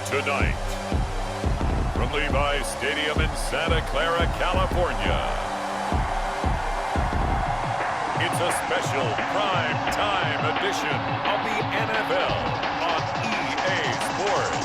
Tonight, from Levi Stadium in Santa Clara, California, it's a special prime time edition of the NFL on EA Sports.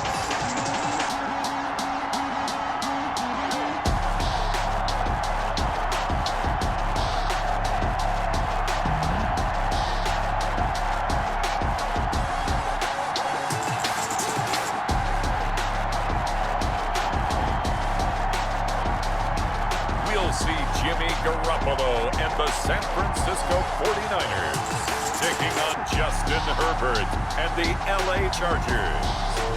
Garoppolo and the San Francisco 49ers taking on Justin Herbert and the LA Chargers.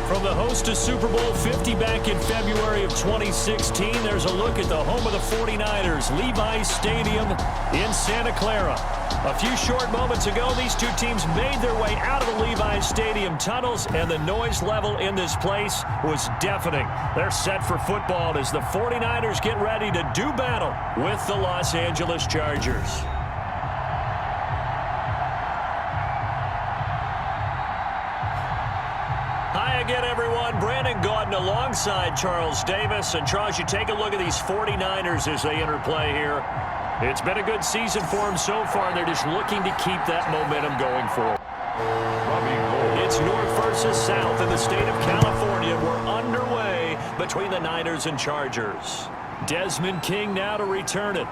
From the host to Super Bowl 50 back in February of 2016, there's a look at the home of the 49ers, Levi Stadium in Santa Clara. A few short moments ago, these two teams made their way out of the Levi Stadium tunnels, and the noise level in this place was deafening. They're set for football as the 49ers get ready to do battle with the Los Angeles Chargers. Hi again, everyone. Brandon Gaudin alongside Charles Davis. And Charles, you take a look at these 49ers as they interplay here. It's been a good season for them so far, and they're just looking to keep that momentum going forward. It's north versus south in the state of California. We're underway between the Niners and Chargers. Desmond King now to return it.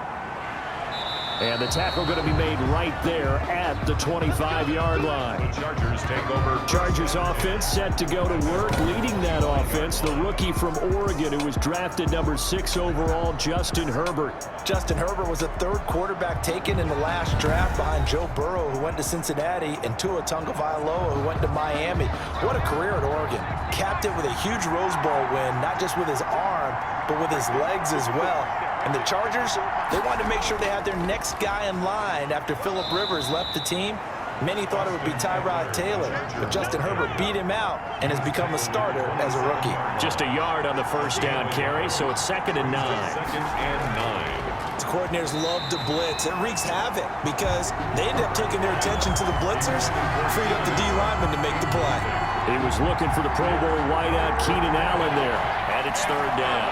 And the tackle going to be made right there at the 25-yard line. Chargers take over. Chargers offense set to go to work. Leading that offense, the rookie from Oregon who was drafted number 6 overall, Justin Herbert. Justin Herbert was the third quarterback taken in the last draft behind Joe Burrow, who went to Cincinnati, and Tua Tagovailoa, who went to Miami. What a career at Oregon. Capped it with a huge Rose Bowl win, not just with his arm, but with his legs as well. And the Chargers, they wanted to make sure they had their next guy in line after Phillip Rivers left the team. Many thought it would be Tyrod Taylor, but Justin Herbert beat him out and has become a starter as a rookie. Just a yard on the first down carry, so it's 2nd and 9. 2nd and 9. The coordinators love to blitz. It wreaks havoc because they end up taking their attention to the blitzers, freed up the D lineman to make the play. He was looking for the Pro Bowl wideout Keenan Allen there, and it's 3rd down.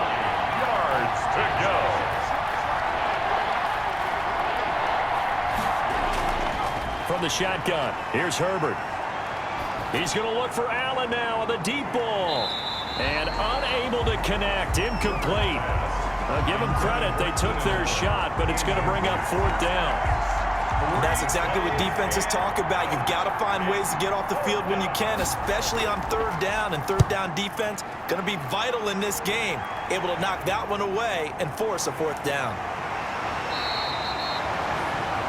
Yards to go. From the shotgun, here's Herbert. He's going to look for Allen now on the deep ball. And unable to connect, incomplete. I'll give them credit, they took their shot, but it's going to bring up 4th down. And that's exactly what defenses talk about. You've got to find ways to get off the field when you can, especially on 3rd down. And 3rd down defense going to be vital in this game. Able to knock that one away and force a 4th down.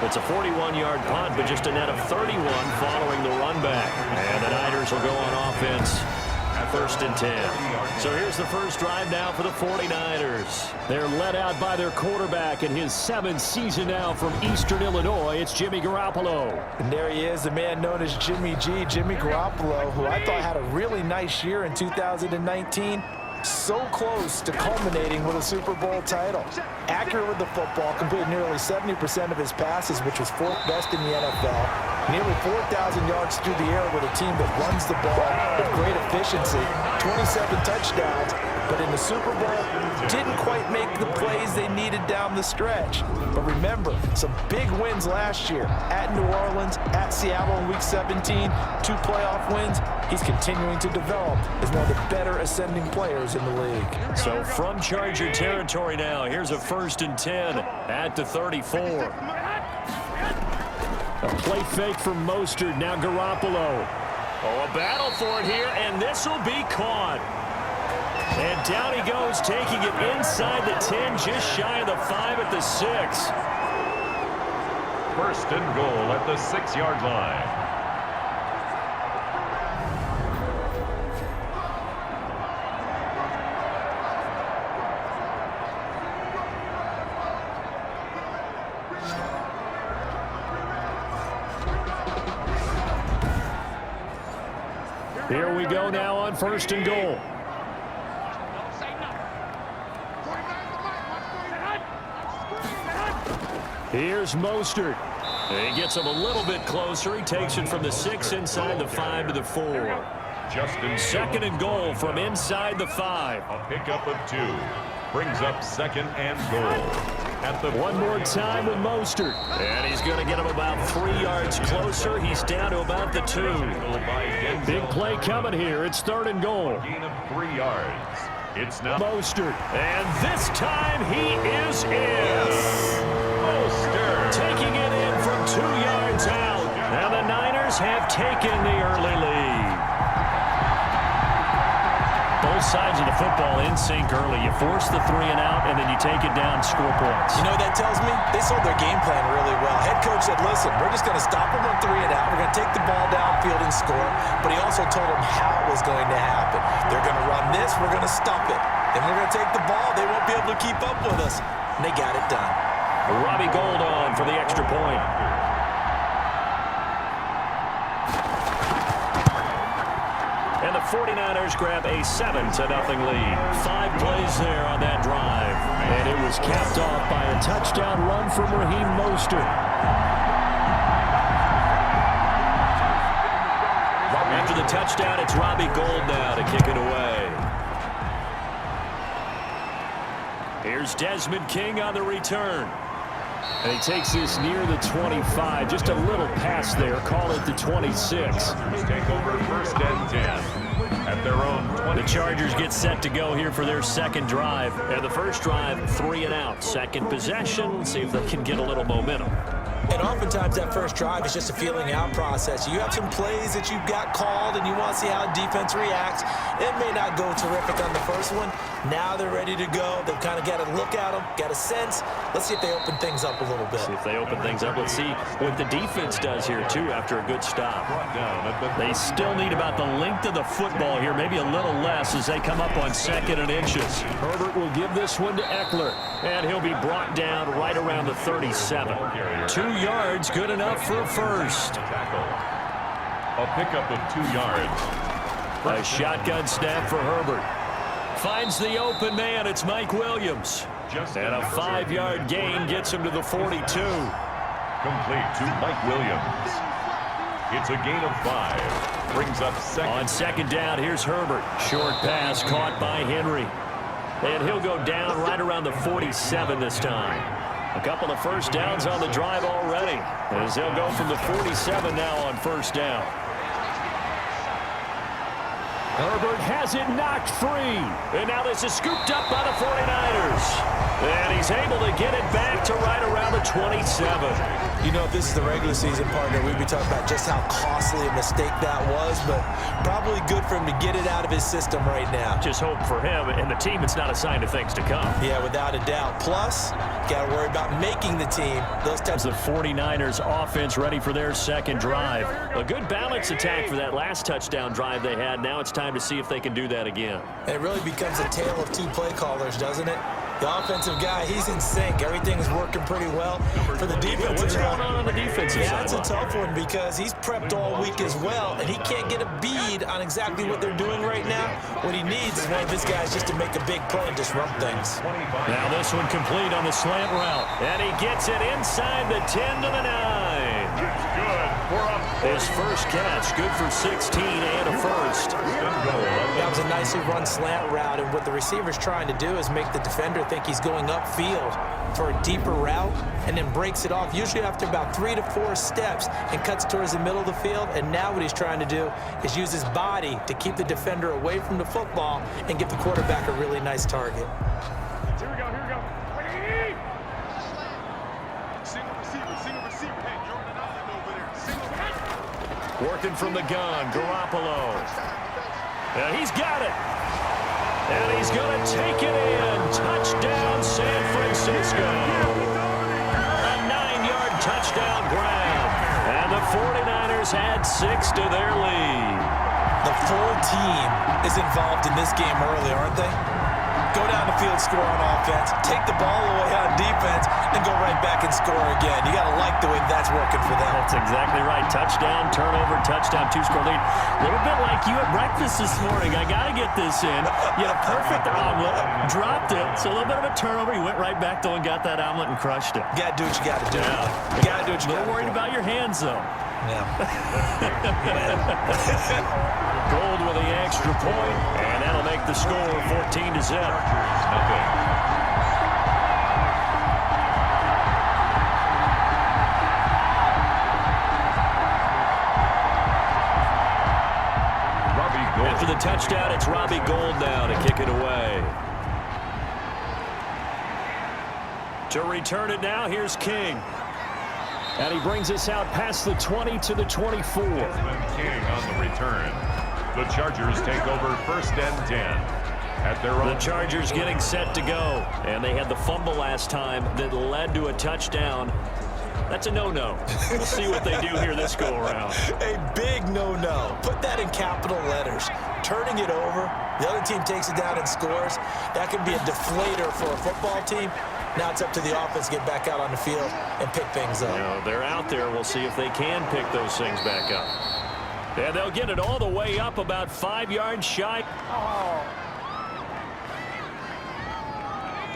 It's a 41-yard punt, but just a net of 31 following the run back. And the Niners will go on offense at 1st and 10. So here's the first drive now for the 49ers. They're led out by their quarterback in his 7th season now from Eastern Illinois. It's Jimmy Garoppolo. And there he is, the man known as Jimmy G, Jimmy Garoppolo, who I thought had a really nice year in 2019. So close to culminating with a Super Bowl title. Accurate with the football, completed nearly 70% of his passes, which was 4th best in the NFL. Nearly 4,000 yards through the air with a team that runs the ball with great efficiency. 27 touchdowns, but in the Super Bowl, didn't quite make the plays they needed down the stretch. But remember, some big wins last year. At New Orleans, at Seattle in Week 17, 2 playoff wins. He's continuing to develop as one of the better ascending players in the league. So from Charger territory now, here's a 1st and 10 at the 34. A play fake from Mostert, now Garoppolo. Oh, a battle for it here, and this will be caught. And down he goes, taking it inside the 10, just shy of the 5 at the 6. 1st and goal at the 6-yard line. Here we go now on 1st and goal. Here's Mostert. He gets him a little bit closer. He takes it from the 6 inside the 5 to the 4. Second and goal from inside the 5. A pickup of 2. Brings up second and goal. One more time with Mostert. And he's going to get him about 3 yards closer. He's down to about the 2. Big play coming here. It's third and goal. Gain of 3 yards. It's now Mostert. And this time he is in. Mostert. Taking it in from 2 yards out. And the Niners have taken the early lead. Both sides of the football in sync early. You force the 3 and out, and then you take it down, score points. You know what that tells me? They sold their game plan really well. Head coach said, listen, we're just going to stop them on 3 and out. We're going to take the ball downfield and score. But he also told them how it was going to happen. They're going to run this. We're going to stop it. Then we're going to take the ball. They won't be able to keep up with us. And they got it done. Robbie Gould on for the extra point. And the 49ers grab a 7-0 lead. 5 plays there on that drive. And it was capped off by a touchdown run from Raheem Mostert. After the touchdown, it's Robbie Gould now to kick it away. Here's Desmond King on the return. And he takes this near the 25. Just a little pass there. Call it the 26. Take over first and 10 at their own 20. The Chargers get set to go here for their second drive. And the first drive, 3 and out. Second possession. See if they can get a little momentum. And oftentimes that first drive is just a feeling out process. You have some plays that you've got called and you want to see how defense reacts. It may not go terrific on the first one. Now they're ready to go. They've kind of got to look at them, got a sense. Let's see if they open things up a little bit. See if they open things up. Let's see what the defense does here, too, after a good stop. They still need about the length of the football here, maybe a little less as they come up on 2nd and inches. Herbert will give this one to Eckler, and he'll be brought down right around the 37. 2 yards, good enough for a first. A pickup of 2 yards. A shotgun snap for Herbert. Finds the open man. It's Mike Williams. And a 5-yard gain gets him to the 42. Complete to Mike Williams. It's a gain of 5. Brings up second. On second down, here's Herbert. Short pass caught by Henry. And he'll go down right around the 47 this time. A couple of first downs on the drive already, as they'll go from the 47 now on first down. Herbert has it knocked free. And now this is scooped up by the 49ers. And he's able to get it back to right around the 27. You know, if this is the regular season, partner, we'd be talking about just how costly a mistake that was, but probably good for him to get it out of his system right now. Just hope for him and the team it's not a sign of things to come. Yeah, without a doubt. Plus, got to worry about making the team. Those types of 49ers offense ready for their second drive. A good balance attack for that last touchdown drive they had. Now it's time to see if they can do that again. It really becomes a tale of 2 play callers, doesn't it? The offensive guy, he's in sync. Everything's working pretty well. For the defensive What's guy, going on the defensive side? That's a tough one because he's prepped all week as well, and he can't get a bead on exactly what they're doing right now. What he needs is one of his guys just to make a big play and disrupt things. Now this one complete on the slant route, and he gets it inside the 10 to the 9. His first catch, good for 16 and a first. That was a nicely run slant route, and what the receiver's trying to do is make the defender think he's going upfield for a deeper route and then breaks it off, usually after about 3 to 4 steps, and cuts towards the middle of the field. And now what he's trying to do is use his body to keep the defender away from the football and give the quarterback a really nice target. Here we go. Single receiver. Hey, you're on an island over there. Working from the gun, Garoppolo. And he's got it. And he's going to take it in. Touchdown, San Francisco. A 9-yard touchdown grab. And the 49ers add 6 to their lead. The full team is involved in this game early, aren't they? Go down the field, score on offense, take the ball away on defense, and go right back and score again. You got to like the way that's working for them. That's exactly right. Touchdown, turnover, touchdown, 2-score lead. A little bit like you at breakfast this morning. I got to get this in. You had a perfect omelet, dropped it, so a little bit of a turnover. You went right back, though, and got that omelet and crushed it. You got to do what you got to do. Yeah. You got to do what you got to do. A little worried about your hands, though. Yeah. Gold with the extra point, and that'll make the score 14-0. And for the touchdown, it's Robbie Gould now to kick it away. To return it now, here's King. And he brings us out past the 20 to the 24. King on the return. The Chargers take over 1st and 10. At their own. The Chargers getting set to go. And they had the fumble last time that led to a touchdown. That's a no-no. We'll see what they do here this go-around. A big no-no. Put that in capital letters. Turning it over, the other team takes it down and scores. That could be a deflator for a football team. Now it's up to the offense to get back out on the field and pick things up. You know, they're out there. We'll see if they can pick those things back up. And they'll get it all the way up about 5 yards shy.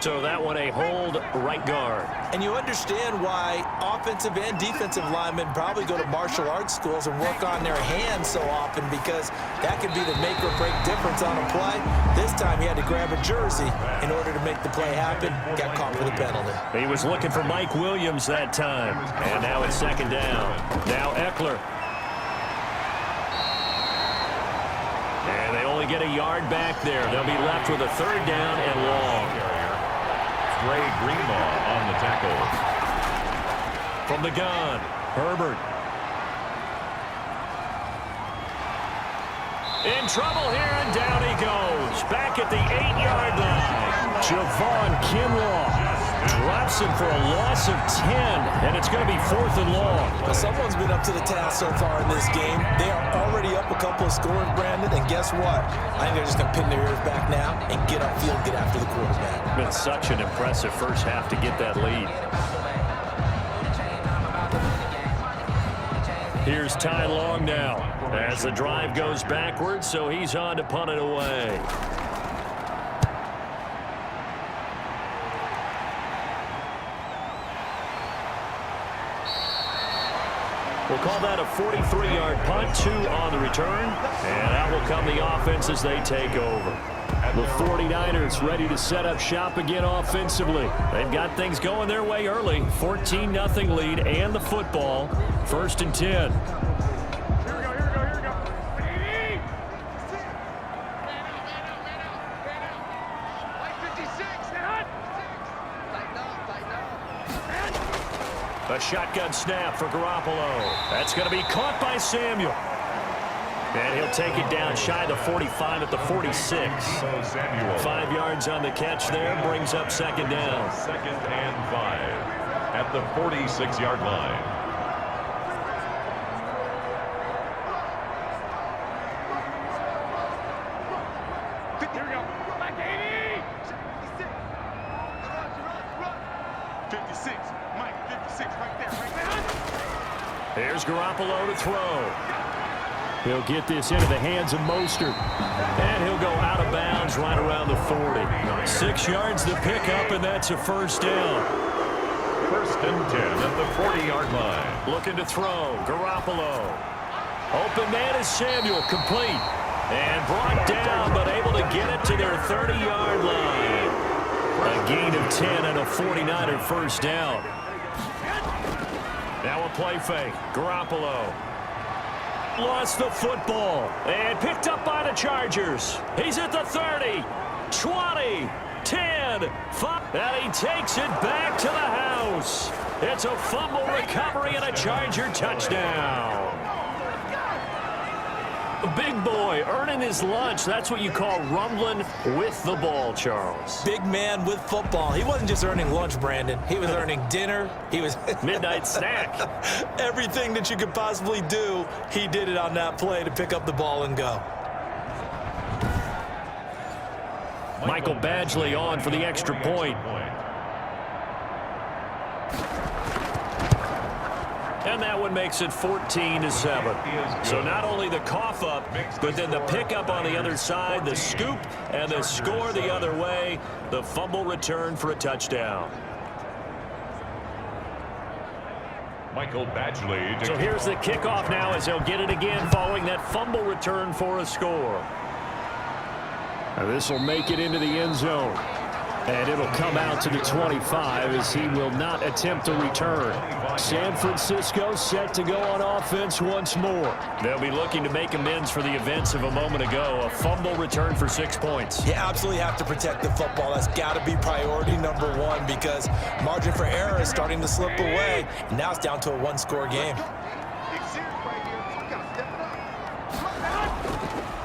So that one a hold right guard. And you understand why offensive and defensive linemen probably go to martial arts schools and work on their hands so often, because that could be the make or break difference on a play. This time he had to grab a jersey in order to make the play happen. Got caught for the penalty. He was looking for Mike Williams that time. And now it's 2nd down. Now Eckler. And they only get a yard back there. They'll be left with a 3rd down and long. Ray Greenlaw on the tackle. From the gun, Herbert. In trouble here, and down he goes. Back at the 8-yard line. Javon Kinlaw drops him for a loss of 10, and it's going to be 4th and long. Well, someone's been up to the task so far in this game. They are already up a couple of scores, Brandon, and guess what? I think they're just going to pin their ears back now and get upfield, get after the quarterback. Been such an impressive first half to get that lead. Here's Ty Long now as the drive goes backwards, so he's on to punt it away. We'll call that a 43-yard punt, 2 on the return, and out will come the offense as they take over. The 49ers ready to set up shop again offensively. They've got things going their way early. 14-0 lead and the football. 1st and 10. A shotgun snap for Garoppolo. That's going to be caught by Samuel. And he'll take it down shy of the 45 at the 46. 5 yards on the catch there. Brings up 2nd down. 2nd and 5 at the 46-yard line. Here we go. 56. Mike, 56 right there. Here's Garoppolo to throw. He'll get this into the hands of Mostert. And he'll go out of bounds right around the 40. 6 yards to pick up, and that's a 1st down. 1st and 10 at the 40-yard line. Looking to throw. Garoppolo. Open man is Samuel, complete. And brought down, but able to get it to their 30-yard line. A gain of 10 and a 49er 1st down. Now a play fake. Garoppolo. Lost the football and picked up by the Chargers. He's at the 30, 20, 10, 5, and he takes it back to the house. It's a fumble recovery and a Charger touchdown. Big boy earning his lunch. That's what you call rumbling with the ball, Charles. Big man with football. He wasn't just earning lunch, Brandon. He was earning dinner. He was midnight snack. Everything that you could possibly do, he did it on that play to pick up the ball and go. Michael Badgley on for the extra point. And that one makes it 14-7. So not only the cough up, but then the pickup on the other side, the scoop, and the score the other way. The fumble return for a touchdown. Michael Badgley. So here's the kickoff now as they'll get it again following that fumble return for a score. This will make it into the end zone. And it'll come out to the 25 as he will not attempt a return. San Francisco set to go on offense once more. They'll be looking to make amends for the events of a moment ago. A fumble return for 6 points. You absolutely have to protect the football. That's got to be priority number one because margin for error is starting to slip away. And now it's down to a one-score game.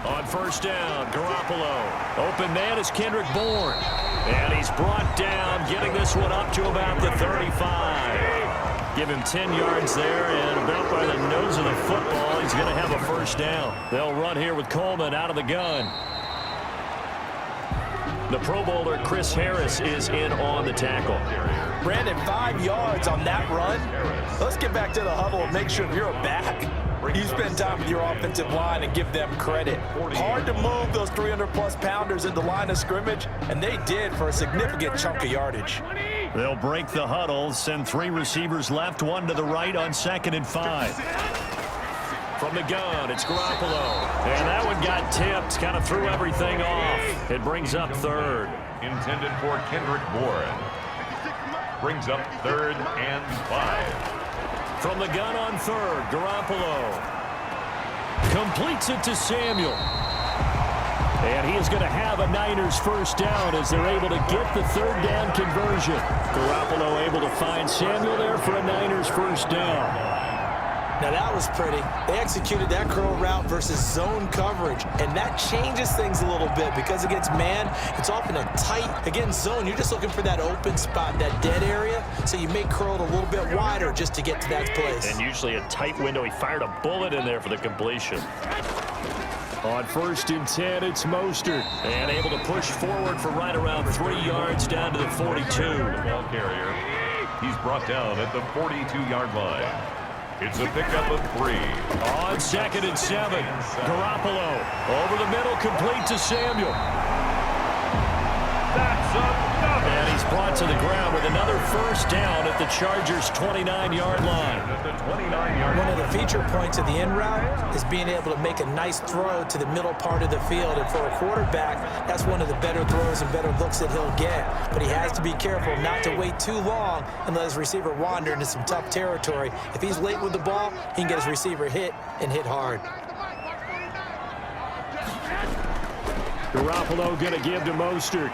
On first down, Garoppolo. Open man is Kendrick Bourne. And he's brought down, getting this one up to about the 35. Give him 10 yards there, and about by the nose of the football, he's going to have a first down. They'll run here with Coleman out of the gun. The Pro Bowler, Chris Harris, is in on the tackle. Brandon, 5 yards on that run. Let's get back to the huddle and make sure you're back. You spend time with your offensive line and give them credit. Hard to move those 300-plus pounders into line of scrimmage, and they did for a significant chunk of yardage. They'll break the huddle, send 3 receivers left, 1 to the right on 2nd and 5. From the gun, it's Garoppolo. And that one got tipped, kind of threw everything off. It brings up 3rd. Intended for Kendrick Bourne. Brings up 3rd and 5. From the gun on 3rd, Garoppolo completes it to Samuel. And he is going to have a Niners first down as they're able to get the 3rd down conversion. Garoppolo able to find Samuel there for a Niners first down. Now that was pretty. They executed that curl route versus zone coverage, and that changes things a little bit because against man, it's often a tight. Against zone, you're just looking for that open spot, that dead area, so you may curl it a little bit wider just to get to that place. And usually a tight window. He fired a bullet in there for the completion. On 1st and 10, it's Mostert. And able to push forward for right around 3 yards down to the 42. The ball carrier. He's brought down at the 42-yard line. It's a pickup of 3. On 2nd and 7, Garoppolo over the middle, complete to Samuel. That's enough. And he's brought to the ground with another first down at the Chargers' 29-yard line. At the 29-yard One of the feature points of the in route is being able to make a nice throw to the middle part of the field. And for a quarterback, that's one of the better throws and better looks that he'll get. But he has to be careful not to wait too long and let his receiver wander into some tough territory. If he's late with the ball, he can get his receiver hit and hit hard. Garoppolo going to give to Mostert.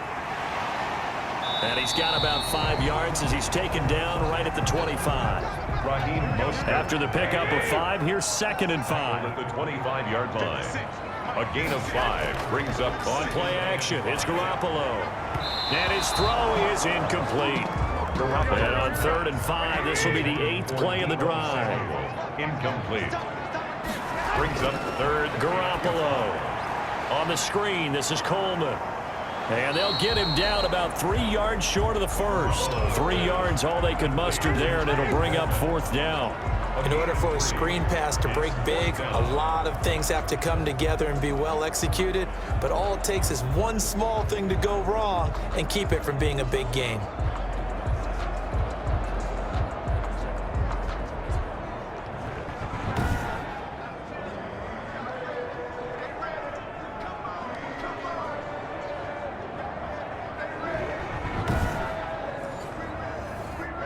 And he's got about 5 yards as he's taken down right at the 25. After the pickup of 5, here's 2nd and 5. At the 25-yard line. A gain of 5 brings up on play action. It's Garoppolo. And his throw is incomplete. And on 3rd and 5, this will be the 8th play of the drive. Incomplete. Brings up 3rd. Garoppolo. On the screen, this is Coleman. And they'll get him down about 3 yards short of the first. 3 yards all they could muster there, and it'll bring up 4th down. In order for a screen pass to break big, a lot of things have to come together and be well executed. But all it takes is one small thing to go wrong and keep it from being a big gain.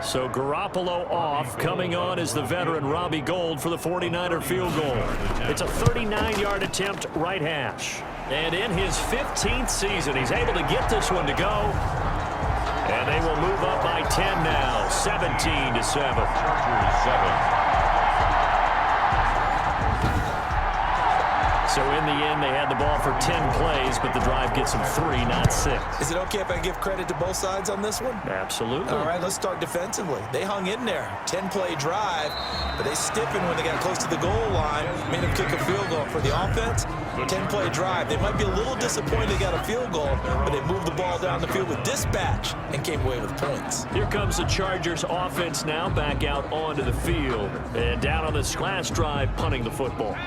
So Garoppolo off. Coming on is the veteran Robbie Gould for the 49er field goal. It's a 39-yard attempt, right hash. And in his 15th season, he's able to get this one to go. And they will move up by 10 now, 17-7. Chargers 7. So in the end, they had the ball for 10 plays, but the drive gets them 3, not 6. Is it okay if I give credit to both sides on this one? Absolutely. All right, let's start defensively. They hung in there. 10-play drive, but they stiffened when they got close to the goal line, made them kick a field goal. For the offense, 10-play drive. They might be a little disappointed they got a field goal, but they moved the ball down the field with dispatch and came away with points. Here comes the Chargers offense now back out onto the field. And down on this last drive, punting the football.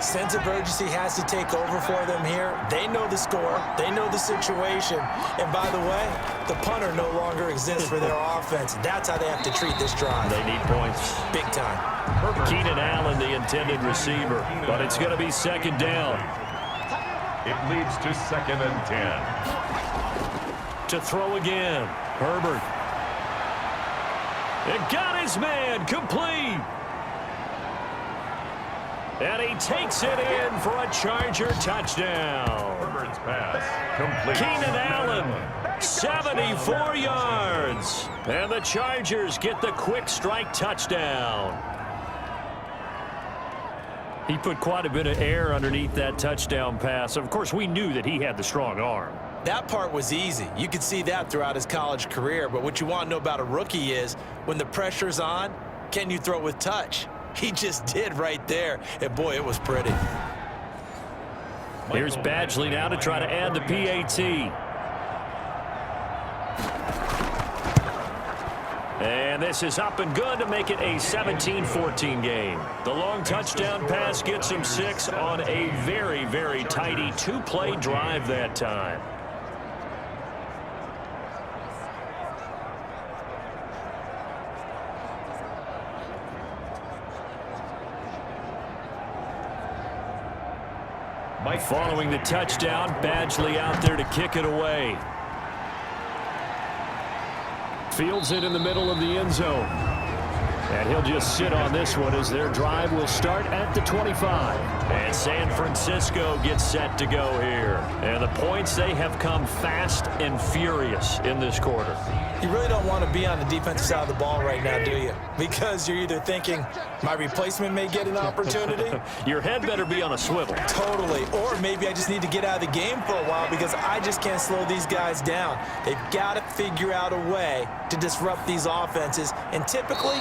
Sense of urgency has to take over for them here. They know the score. They know the situation. And by the way, the punter no longer exists for their offense. That's how they have to treat this drive. They need points. Big time. Keenan Allen, the intended receiver. But it's going to be second down. It leads to 2nd and 10. To throw again. Herbert. It got his man complete. And he takes it in for a Charger touchdown. Herbert's pass complete. Keenan Allen, 74 yards. And the Chargers get the quick strike touchdown. He put quite a bit of air underneath that touchdown pass. Of course, we knew that he had the strong arm. That part was easy. You could see that throughout his college career. But what you want to know about a rookie is when the pressure's on, can you throw with touch? He just did right there. And, boy, it was pretty. Here's Badgley now to try to add the PAT. And this is up and good to make it a 17-14 game. The long touchdown pass gets him 6 on a very, very tidy 2-play drive that time. Following the touchdown, Badgley out there to kick it away. Fields it in the middle of the end zone. And he'll just sit on this one as their drive will start at the 25. And San Francisco gets set to go here. And the points, they have come fast and furious in this quarter. You really don't want to be on the defensive side of the ball right now, do you? Because you're either thinking, my replacement may get an opportunity. Your head better be on a swivel. Totally. Or maybe I just need to get out of the game for a while because I just can't slow these guys down. They've got to figure out a way to disrupt these offenses. And typically,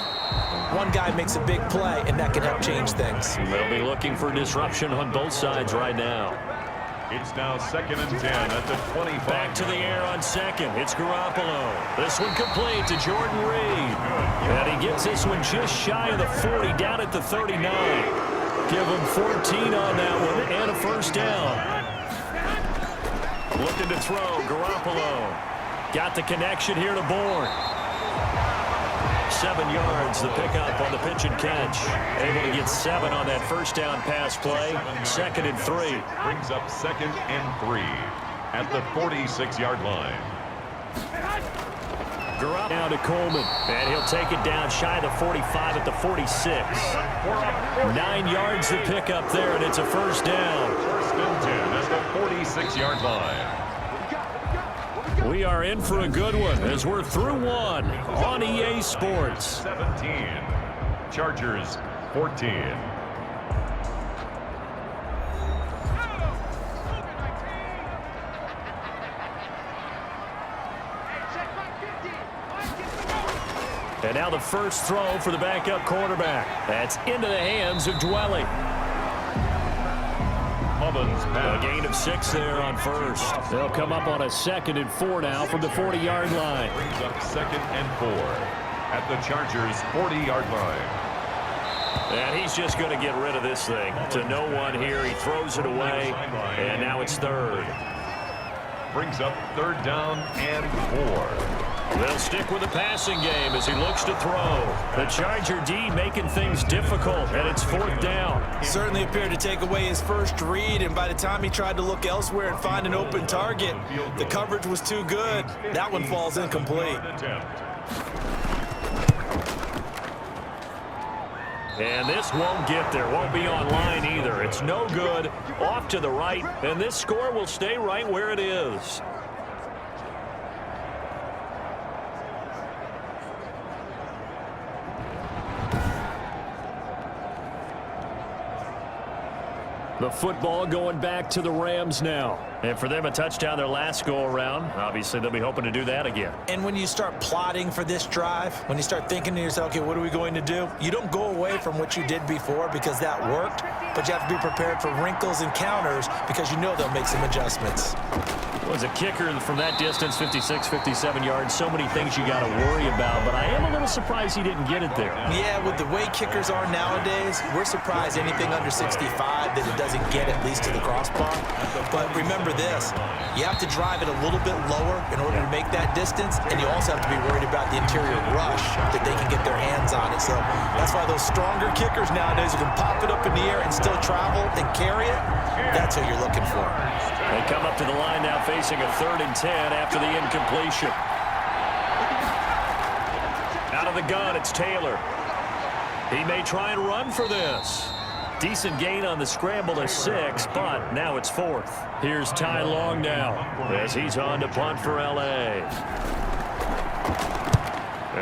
one guy makes a big play, and that can help change things. They'll be looking for disruption on both sides right now. It's now 2nd and 10 at the 25. Back to the air on second. It's Garoppolo. This one complete to Jordan Reed. And he gets this one just shy of the 40, down at the 39. Give him 14 on that one and a first down. Looking to throw, Garoppolo. Got the connection here to Bourne. 7 yards, the pickup on the pitch and catch. Able to get 7 on that first down pass play. 2nd and 3. Brings up 2nd and 3 at the 46-yard line. Garoppolo down to Coleman, and he'll take it down shy of the 45 at the 46. 9 yards to pick up there, and it's a first down. 1st and 10 at the 46-yard line. We are in for a good one as we're through one on EA Sports. 17. Chargers 14. And now the first throw for the backup quarterback. That's into the hands of Dwelly. A gain of 6 there on first. They'll come up on a 2nd and 4 now from the 40-yard line. Brings up 2nd and 4 at the Chargers' 40-yard line. And he's just going to get rid of this thing. To no one here. He throws it away, and now it's 3rd. Brings up 3rd down and 4. They'll stick with the passing game as he looks to throw. The Charger D making things difficult, and it's 4th down. Certainly appeared to take away his first read, and by the time he tried to look elsewhere and find an open target, the coverage was too good. That one falls incomplete. And this won't get there, won't be online either. It's no good, off to the right, and this score will stay right where it is. The football going back to the Rams now. And for them, a touchdown their last go-around. Obviously, they'll be hoping to do that again. And when you start plotting for this drive, when you start thinking to yourself, okay, what are we going to do? You don't go away from what you did before because that worked, but you have to be prepared for wrinkles and counters because you know they'll make some adjustments. Was a kicker from that distance, 56, 57 yards. So many things you got to worry about, but I am a little surprised he didn't get it there. Yeah, with the way kickers are nowadays, we're surprised anything under 65 that it doesn't get at least to the crossbar. But remember this, you have to drive it a little bit lower in order to make that distance, and you also have to be worried about the interior rush that they can get their hands on it. So that's why those stronger kickers nowadays who can pop it up in the air and still travel and carry it, that's what you're looking for. They come up to the line now facing a 3rd and 10 after the incompletion. Out of the gun, it's Taylor. He may try and run for this. Decent gain on the scramble to 6, but now it's 4th. Here's Ty Long now as he's on to punt for L.A.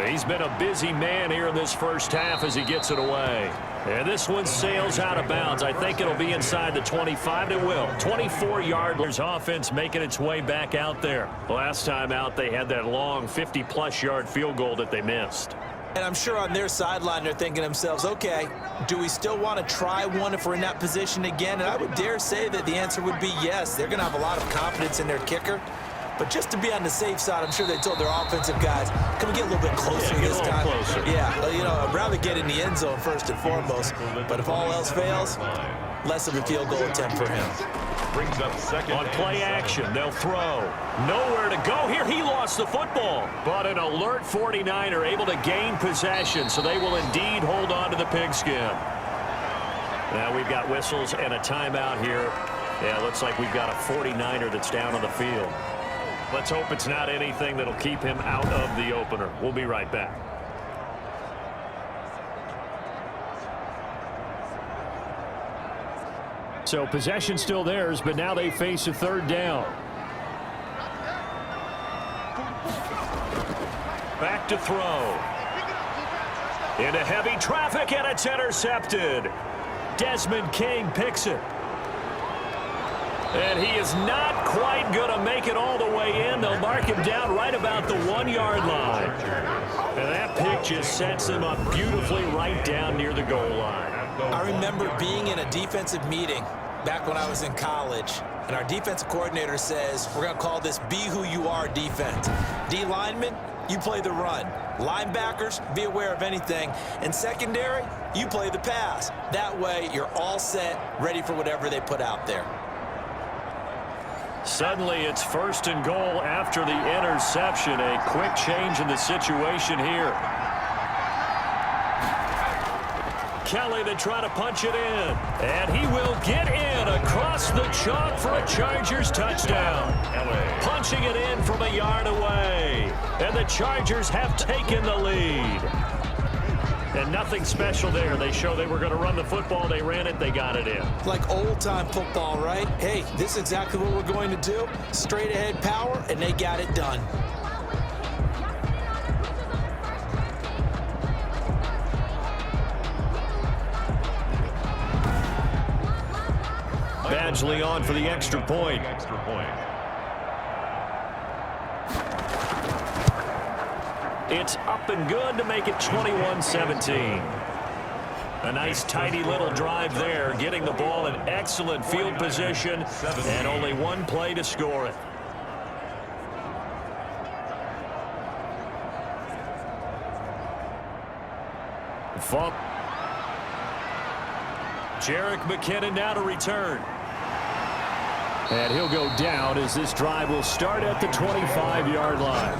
He's been a busy man here in this first half as he gets it away. And this one sails out of bounds. I think it'll be inside the 25. It will. 24-yard offense making its way back out there. Last time out, they had that long 50-plus yard field goal that they missed. And I'm sure on their sideline they're thinking to themselves, okay, do we still want to try one if we're in that position again? And I would dare say that the answer would be yes. They're going to have a lot of confidence in their kicker. But just to be on the safe side, I'm sure they told their offensive guys, can we get a little bit closer this time? Closer. Yeah, well, you know, I'd rather get in the end zone first and foremost. But if all else fails, less of a field goal attempt for him. Brings up second. On play action, they'll throw. Nowhere to go here. He lost the football. But an alert 49er able to gain possession, so they will indeed hold on to the pigskin. Now we've got whistles and a timeout here. Yeah, looks like we've got a 49er that's down on the field. Let's hope it's not anything that'll keep him out of the opener. We'll be right back. So possession still theirs, but now they face a 3rd down. Back to throw. Into heavy traffic, and it's intercepted. Desmond King picks it. And he is not quite going to make it all the way in. They'll mark him down right about the 1-yard line. And that pick just sets him up beautifully right down near the goal line. I remember being in a defensive meeting back when I was in college, and our defensive coordinator says, we're going to call this Be Who You Are defense. D linemen, you play the run. Linebackers, be aware of anything. And secondary, you play the pass. That way, you're all set, ready for whatever they put out there. Suddenly, it's 1st and goal after the interception. A quick change in the situation here. Kelly to try to punch it in. And he will get in across the chalk for a Chargers touchdown. Punching it in from a yard away. And the Chargers have taken the lead. And nothing special there. They show they were going to run the football. They ran it. They got it in. Like old-time football, right? Hey, this is exactly what we're going to do. Straight-ahead power, and they got it done. Badgley on for the extra point. It's up and good to make it 21-17. A nice tidy little drive there, getting the ball in excellent field position, and only one play to score it. Jerick McKinnon now to return. And he'll go down as this drive will start at the 25-yard line.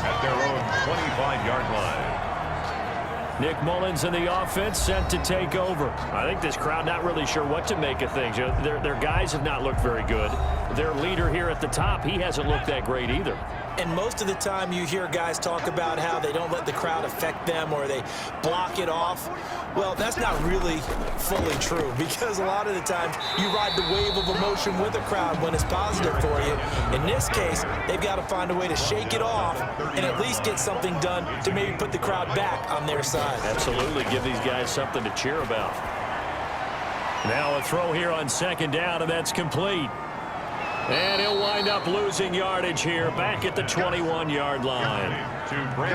At their own 25-yard line. Nick Mullins in the offense set to take over. I think this crowd not really sure what to make of things. Their guys have not looked very good. Their leader here at the top, he hasn't looked that great either. And most of the time you hear guys talk about how they don't let the crowd affect them or they block it off. Well, that's not really fully true, because a lot of the times you ride the wave of emotion with a crowd when it's positive for you. In this case, they've got to find a way to shake it off and at least get something done to maybe put the crowd back on their side. Absolutely, give these guys something to cheer about. Now a throw here on 2nd down, and that's complete. And he'll wind up losing yardage here back at the 21-yard line.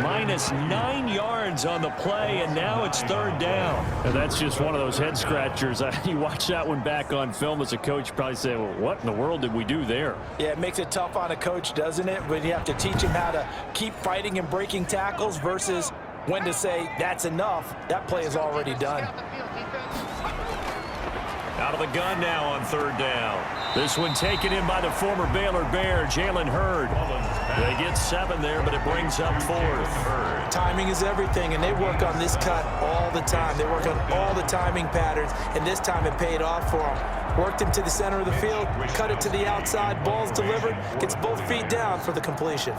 Minus 9 yards on the play, and now it's third down. And that's just one of those head scratchers. You watch that one back on film as a coach, probably say, well, what in the world did we do there? Yeah, it makes it tough on a coach, doesn't it? When you have to teach him how to keep fighting and breaking tackles versus when to say, that's enough. That play is already done. Out of the gun now on third down. This one taken in by the former Baylor Bear, Jalen Hurd. They get 7 there, but it brings up 4th. Timing is everything, and they work on this cut all the time. They work on all the timing patterns, and this time it paid off for them. Worked him to the center of the field, cut it to the outside, ball's delivered, gets both feet down for the completion.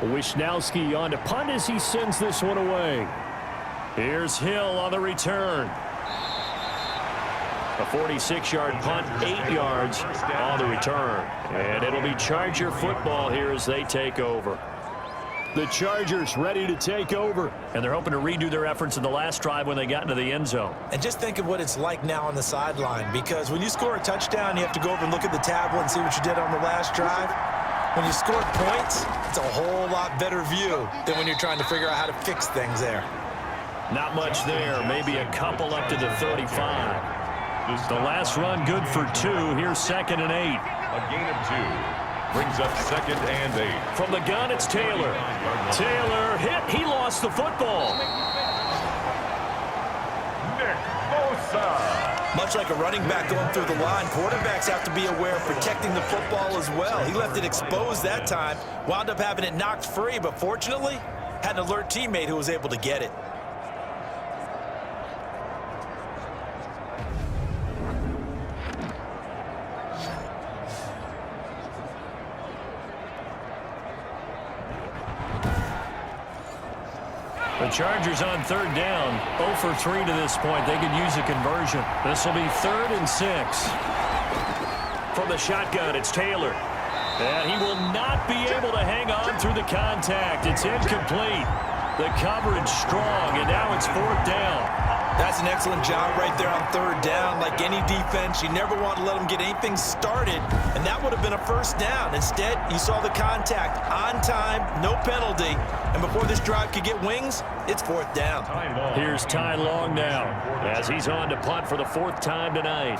Wisnowski on to punt as he sends this one away. Here's Hill on the return. A 46-yard punt, 8 yards on the return. And it'll be Charger football here as they take over. The Chargers ready to take over. And they're hoping to redo their efforts in the last drive when they got into the end zone. And just think of what it's like now on the sideline, because when you score a touchdown, you have to go over and look at the tablet and see what you did on the last drive. When you score points, it's a whole lot better view than when you're trying to figure out how to fix things there. Not much there. Maybe a couple up to the 35. The last run good for 2. Here's 2nd and 8. A gain of 2. Brings up 2nd and 8. From the gun, it's Taylor. Taylor hit. He lost the football. Nick Bosa. Much like a running back going through the line, quarterbacks have to be aware of protecting the football as well. He left it exposed that time, wound up having it knocked free, but fortunately, had an alert teammate who was able to get it. The Chargers on third down, 0 for 3 to this point. They could use a conversion. This will be 3rd and 6. From the shotgun, it's Taylor. And he will not be able to hang on through the contact. It's incomplete. The coverage strong, and now it's 4th down. That's an excellent job right there on third down. Like any defense, you never want to let them get anything started, and that would have been a first down. Instead, you saw the contact on time, no penalty, and before this drive could get wings, it's 4th down. Here's Ty Long now as he's on to punt for the 4th time tonight.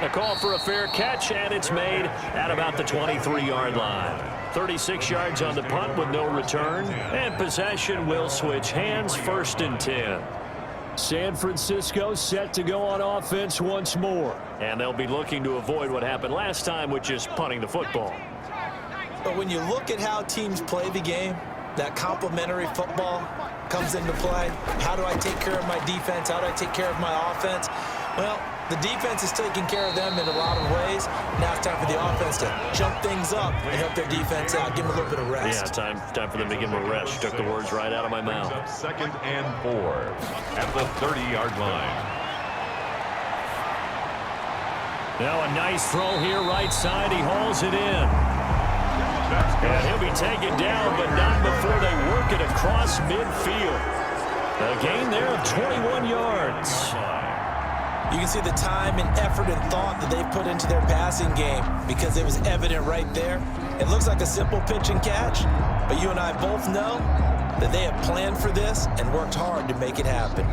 A call for a fair catch, and it's made at about the 23-yard line. 36 yards on the punt with no return, and possession will switch hands. 1st and 10. San Francisco set to go on offense once more, and they'll be looking to avoid what happened last time, which is punting the football. But when you look at how teams play the game, that complementary football comes into play. How do I take care of my defense? How do I take care of my offense? Well, the defense is taking care of them in a lot of ways. Now it's time for the offense to jump things up and help their defense out, give them a little bit of rest. Yeah, time for them to give them a rest. You took the words right out of my mouth. 2nd and 4 at the 30-yard line. Now a nice throw here, right side. He hauls it in. And he'll be taken down, but not before they work it across midfield. A gain there of 21 yards. You can see the time and effort and thought that they put into their passing game because it was evident right there. It looks like a simple pitch and catch, but you and I both know that they have planned for this and worked hard to make it happen.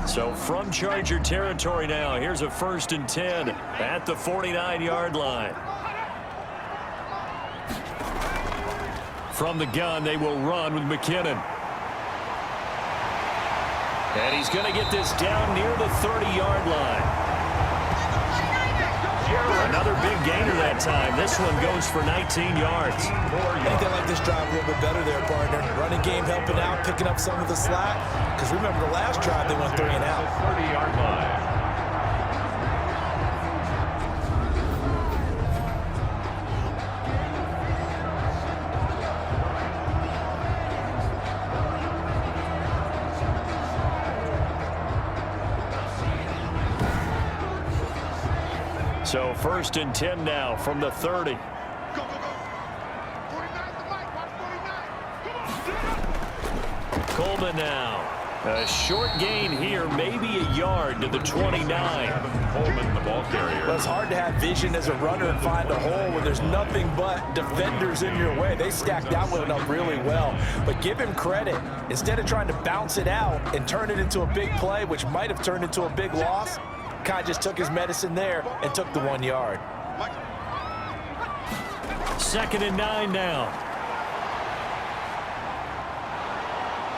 So from Charger territory now, here's a 1st and 10 at the 49-yard line. From the gun, they will run with McKinnon. And he's going to get this down near the 30-yard line. Another big gainer that time. This one goes for 19 yards. I think they like this drive a little bit better there, partner. Running game helping out, picking up some of the slack. Because remember the last drive, they went 3 and out. 30-yard line. So 1st and 10 now from the 30. Go, go, go. 49 the mic, watch 49. Coleman now. A short gain here, maybe a yard to the 29. Coleman, the ball carrier. Well, it's hard to have vision as a runner and find a hole when there's nothing but defenders in your way. They stacked that one up really well. But give him credit. Instead of trying to bounce it out and turn it into a big play, which might have turned into a big loss, Kai just took his medicine there and took the 1 yard. 2nd and 9 now.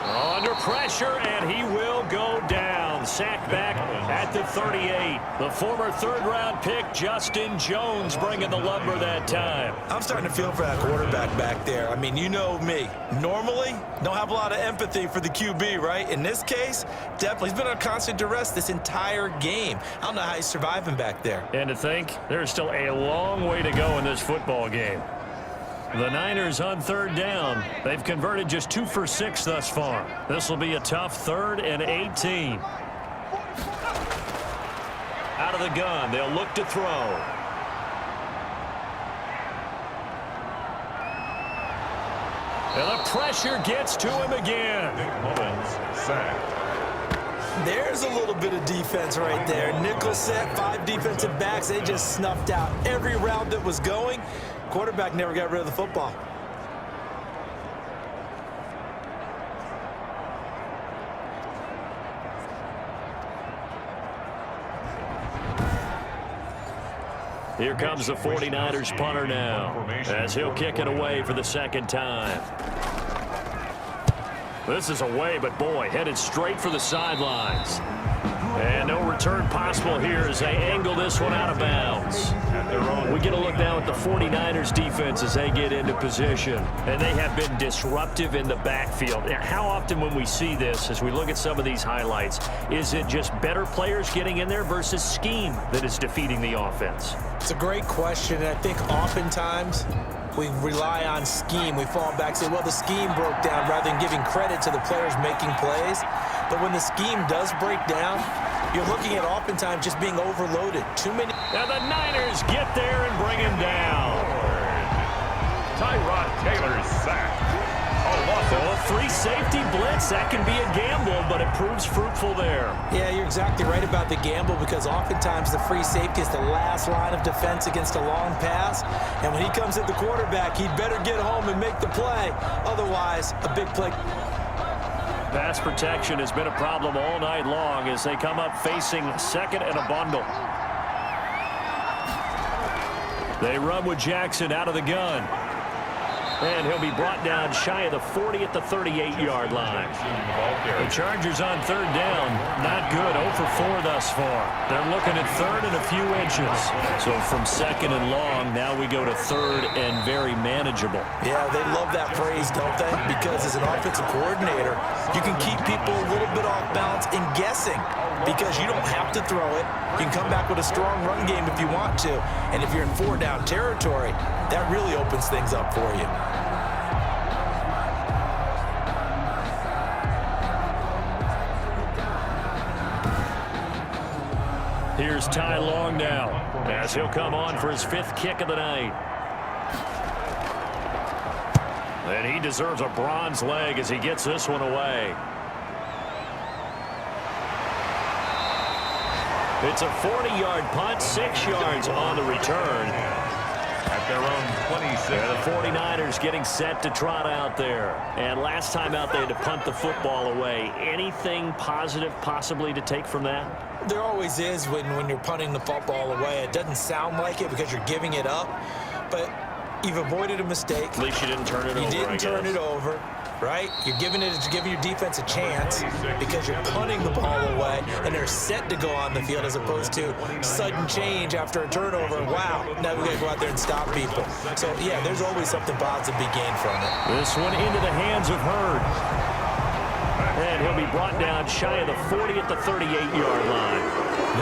Under pressure, and he will go down. Sacked back at the 38. The former 3rd-round pick, Justin Jones, bringing the lumber that time. I'm starting to feel for that quarterback back there. I mean, you know me. Normally, don't have a lot of empathy for the QB, right? In this case, definitely. He's been on constant duress this entire game. I don't know how he's surviving back there. And to think, there's still a long way to go in this football game. The Niners on 3rd down. They've converted just 2 for 6 thus far. This will be a tough 3rd and 18. Out of the gun, they'll look to throw. And the pressure gets to him again. There's a little bit of defense right there. Nickel set, 5 defensive backs. They just snuffed out every route that was going. Quarterback never got rid of the football. Here comes the 49ers punter now, as he'll kick it away for the 2nd time. This is away, but boy, headed straight for the sidelines. And no return possible here as they angle this one out of bounds. We get a look now at the 49ers defense as they get into position. And they have been disruptive in the backfield. Now, how often when we see this, as we look at some of these highlights, is it just better players getting in there versus scheme that is defeating the offense? It's a great question, and I think oftentimes we rely on scheme. We fall back and say, well, the scheme broke down rather than giving credit to the players making plays. But when the scheme does break down, you're looking at oftentimes just being overloaded. Too many. Now the Niners get there and bring him down. Tyrod Taylor's sack. So a free safety blitz, that can be a gamble, but it proves fruitful there. Yeah, you're exactly right about the gamble because oftentimes the free safety is the last line of defense against a long pass. And when he comes at the quarterback, he'd better get home and make the play. Otherwise, a big play. Pass protection has been a problem all night long as they come up facing 2nd and a bundle. They run with Jackson out of the gun. And he'll be brought down shy of the 40 at the 38-yard line. The Chargers on 3rd down. Not good. 0 for 4 thus far. They're looking at 3rd and a few inches. So from 2nd and long, now we go to 3rd and very manageable. Yeah, they love that phrase, don't they? Because as an offensive coordinator, you can keep people a little bit off balance and guessing because you don't have to throw it. You can come back with a strong run game if you want to. And if you're in 4-down territory, that really opens things up for you. Here's Ty Long now, as he'll come on for his 5th kick of the night. And he deserves a bronze leg as he gets this one away. It's a 40-yard punt, 6 yards on the return. At their own 26. And the 49ers getting set to trot out there. And last time out, they had to punt the football away. Anything positive possibly to take from that? There always is when you're punting the football away. It doesn't sound like it because you're giving it up, but you've avoided a mistake. At least you didn't turn it over, You didn't turn it over, right? You're giving your defense a chance because you're punting the ball away, and they're set to go on the field as opposed to sudden change after a turnover. And wow, now we got to go out there and stop people. So, yeah, there's always something positive to be gained from it. This one into the hands of Hurd. And he'll be brought down shy of the 40 at the 38-yard line.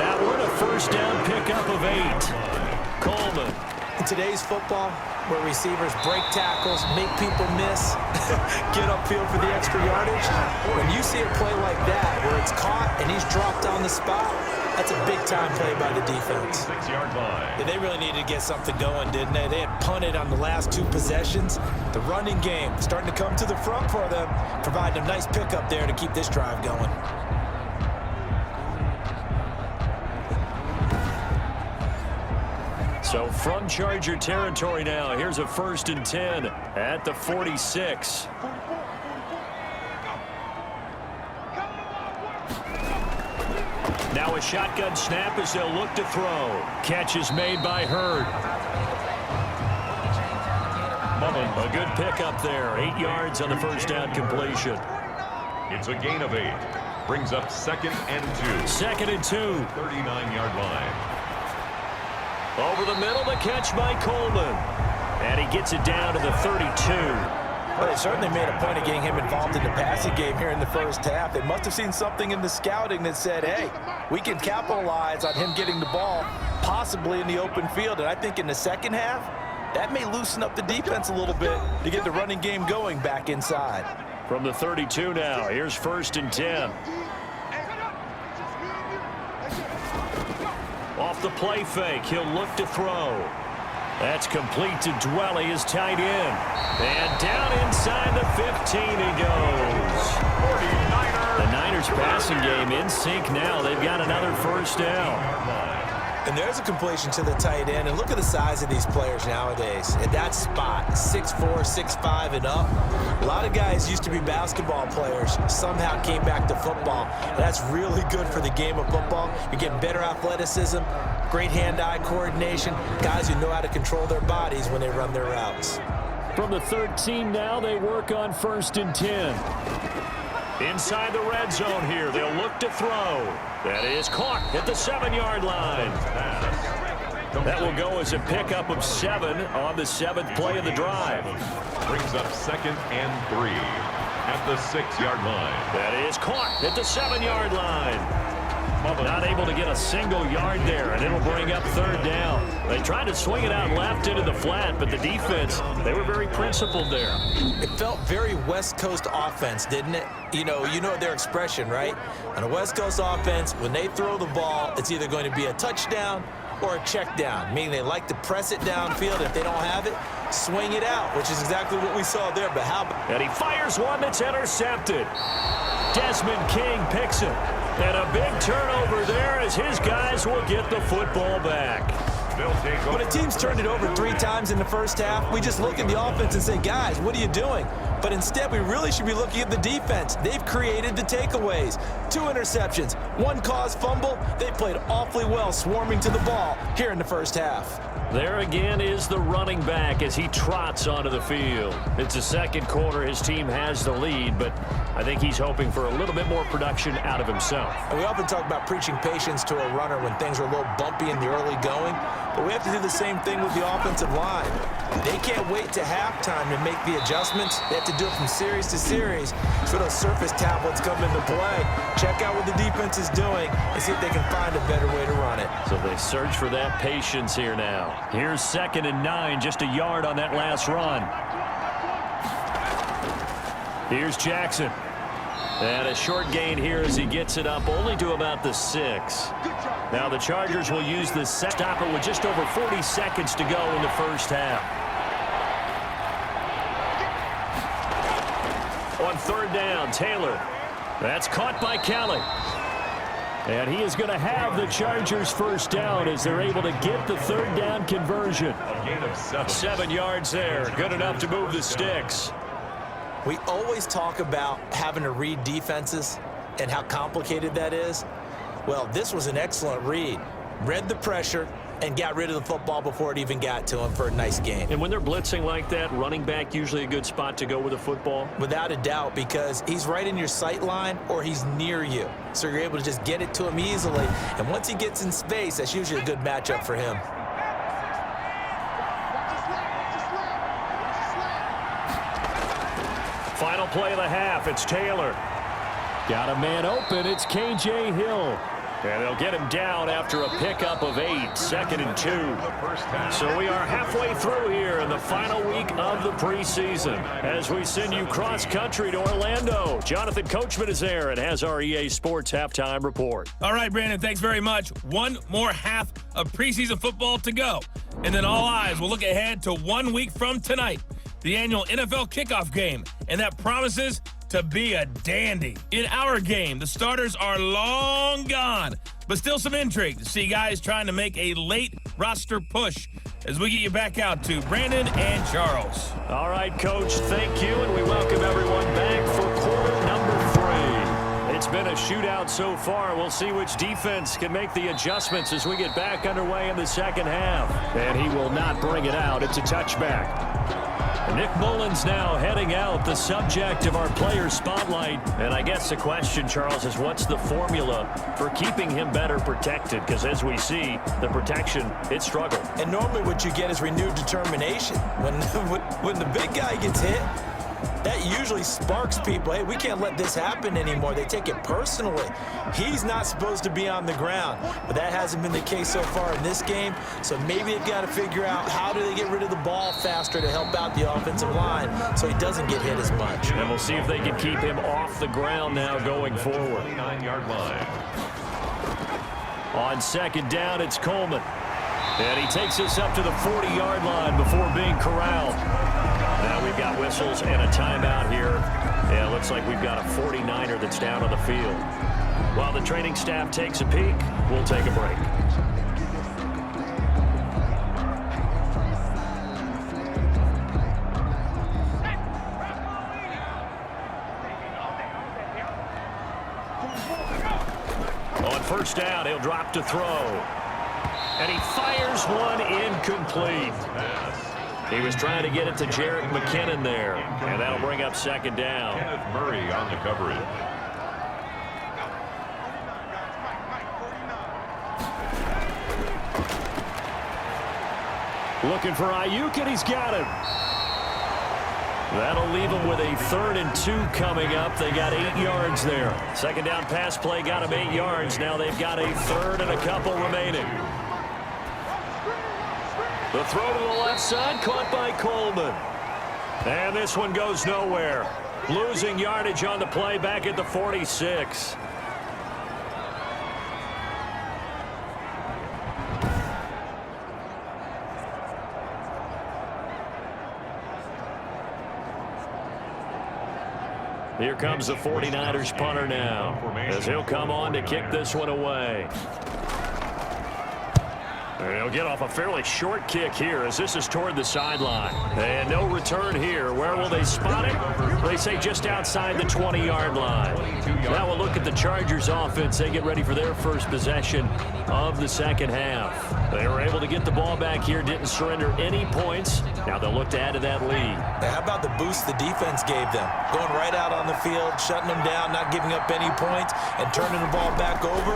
That one a 1st down pickup of 8. Coleman. In today's football, where receivers break tackles, make people miss, get upfield for the extra yardage, when you see a play like that where it's caught and he's dropped on the spot, That's a big-time play by the defense. 6-yard line. Yeah, they really needed to get something going, didn't they? They had punted on the last 2 possessions. The running game starting to come to the front for them, providing a nice pickup there to keep this drive going. So from Charger territory now, here's a 1st and 10 at the 46. Now a shotgun snap as they'll look to throw. Catch is made by Hurd. A good pickup there. 8 yards on the first down completion. It's a gain of 8. Brings up 2nd and 2. 2nd and 2. 39-yard line. Over the middle, the catch by Coleman. And he gets it down to the 32. Well, they certainly made a point of getting him involved in the passing game here in the first half. They must have seen something in the scouting that said, hey, we can capitalize on him getting the ball, possibly in the open field. And I think in the second half, that may loosen up the defense a little bit to get the running game going back inside. From the 32 now, here's 1st and 10. Off the play fake, he'll look to throw. That's complete to Dwelly, his tight end. And down inside the 15 he goes. 49ers. The Niners passing game in sync now. They've got another first down. And there's a completion to the tight end. And look at the size of these players nowadays. At that spot, 6'4", 6'5", and up. A lot of guys used to be basketball players, somehow came back to football. And that's really good for the game of football. You're getting better athleticism, great hand-eye coordination, guys who know how to control their bodies when they run their routes. From the 13 now, they work on 1st and 10. Inside the red zone here, they'll look to throw. That is caught at the 7-yard line. That will go as a pickup of 7 on the 7th play of the drive. Brings up 2nd and 3 at the 6-yard line. That is caught at the 7-yard line. Not able to get a single yard there, and it'll bring up 3rd down. They tried to swing it out left into the flat, but the defense, they were very principled there. It felt very West Coast offense, didn't it? You know their expression, right? On a West Coast offense, when they throw the ball, it's either going to be a touchdown or a check down, meaning they like to press it downfield. If they don't have it, swing it out, which is exactly what we saw there. But how about... And he fires one that's intercepted. Desmond King picks it. And a big turnover there as his guys will get the football back. When a team's turned it over 3 times in the first half, we just look at the offense and say, guys, what are you doing? But instead, we really should be looking at the defense. They've created the takeaways. 2 interceptions, 1 caused fumble. They played awfully well swarming to the ball here in the first half. There again is the running back as he trots onto the field. It's the second quarter. His team has the lead, but I think he's hoping for a little bit more production out of himself. And we often talk about preaching patience to a runner when things are a little bumpy in the early going, but we have to do the same thing with the offensive line. They can't wait to halftime to make the adjustments. They have to do it from series to series. So those surface tablets come into play. Check out what the defense is doing and see if they can find a better way to run it. So they search for that patience here now. Here's 2nd and 9, just a yard on that last run. Here's Jackson. And a short gain here as he gets it up only to about the 6. Now the Chargers will use the stopper with just over 40 seconds to go in the first half. On 3rd down, Taylor. That's caught by Kelly. And he is going to have the Chargers first down as they're able to get the 3rd down conversion. A gain of 7. 7 yards there. Good enough to move the sticks. We always talk about having to read defenses and how complicated that is. Well, this was an excellent read. Read the pressure and got rid of the football before it even got to him for a nice gain. And when they're blitzing like that, running back usually a good spot to go with the football? Without a doubt, because he's right in your sight line or he's near you. So you're able to just get it to him easily. And once he gets in space, that's usually a good matchup for him. Final play of the half. It's Taylor. Got a man open. It's K.J. Hill. And they'll get him down after a pickup of 8, 2nd and 2. So we are halfway through here in the final week of the preseason. As we send you cross-country to Orlando, Jonathan Coachman is there and has our EA Sports halftime report. All right, Brandon, thanks very much. One more half of preseason football to go. And then all eyes will look ahead to 1 week from tonight, the annual NFL kickoff game. And that promises to be a dandy. In our game, the starters are long gone, but still some intrigue to see guys trying to make a late roster push as we get you back out to Brandon and Charles. All right, Coach, thank you, and we welcome everyone back for quarter number 3. It's been a shootout so far. We'll see which defense can make the adjustments as we get back underway in the second half. And he will not bring it out. It's a touchback. Nick Mullins now heading out, the subject of our player spotlight. And I guess the question, Charles, is what's the formula for keeping him better protected? Because as we see, the protection, it struggled. And normally what you get is renewed determination. When the big guy gets hit, that usually sparks people. Hey, we can't let this happen anymore. They take it personally. He's not supposed to be on the ground, but that hasn't been the case so far in this game. So maybe they've got to figure out how do they get rid of the ball faster to help out the offensive line so he doesn't get hit as much. And we'll see if they can keep him off the ground now going forward. 29-yard line. On second down, it's Coleman. And he takes us up to the 40-yard line before being corralled. Now we've got whistles and a timeout here. Yeah, it looks like we've got a 49er that's down on the field. While the training staff takes a peek, we'll take a break. On first down, he'll drop to throw. And he fires one incomplete. He was trying to get it to Jarek McKinnon there. And that'll bring up second down. Kenneth Murray on the coverage. Looking for Ayuk, and he's got him. That'll leave them with a 3rd and 2 coming up. They got 8 yards there. Second down pass play got them 8 yards. Now they've got a 3rd and a couple remaining. The throw to the left side, caught by Coleman. And this one goes nowhere. Losing yardage on the play back at the 46. Here comes the 49ers punter now, as he'll come on to kick this one away. And he'll get off a fairly short kick here as this is toward the sideline. And no return here. Where will they spot it? They say just outside the 20-yard line. Now we'll look at the Chargers offense. They get ready for their first possession of the second half. They were able to get the ball back here, didn't surrender any points. Now they'll look to add to that lead. Now, how about the boost the defense gave them? Going right out on the field, shutting them down, not giving up any points, and turning the ball back over.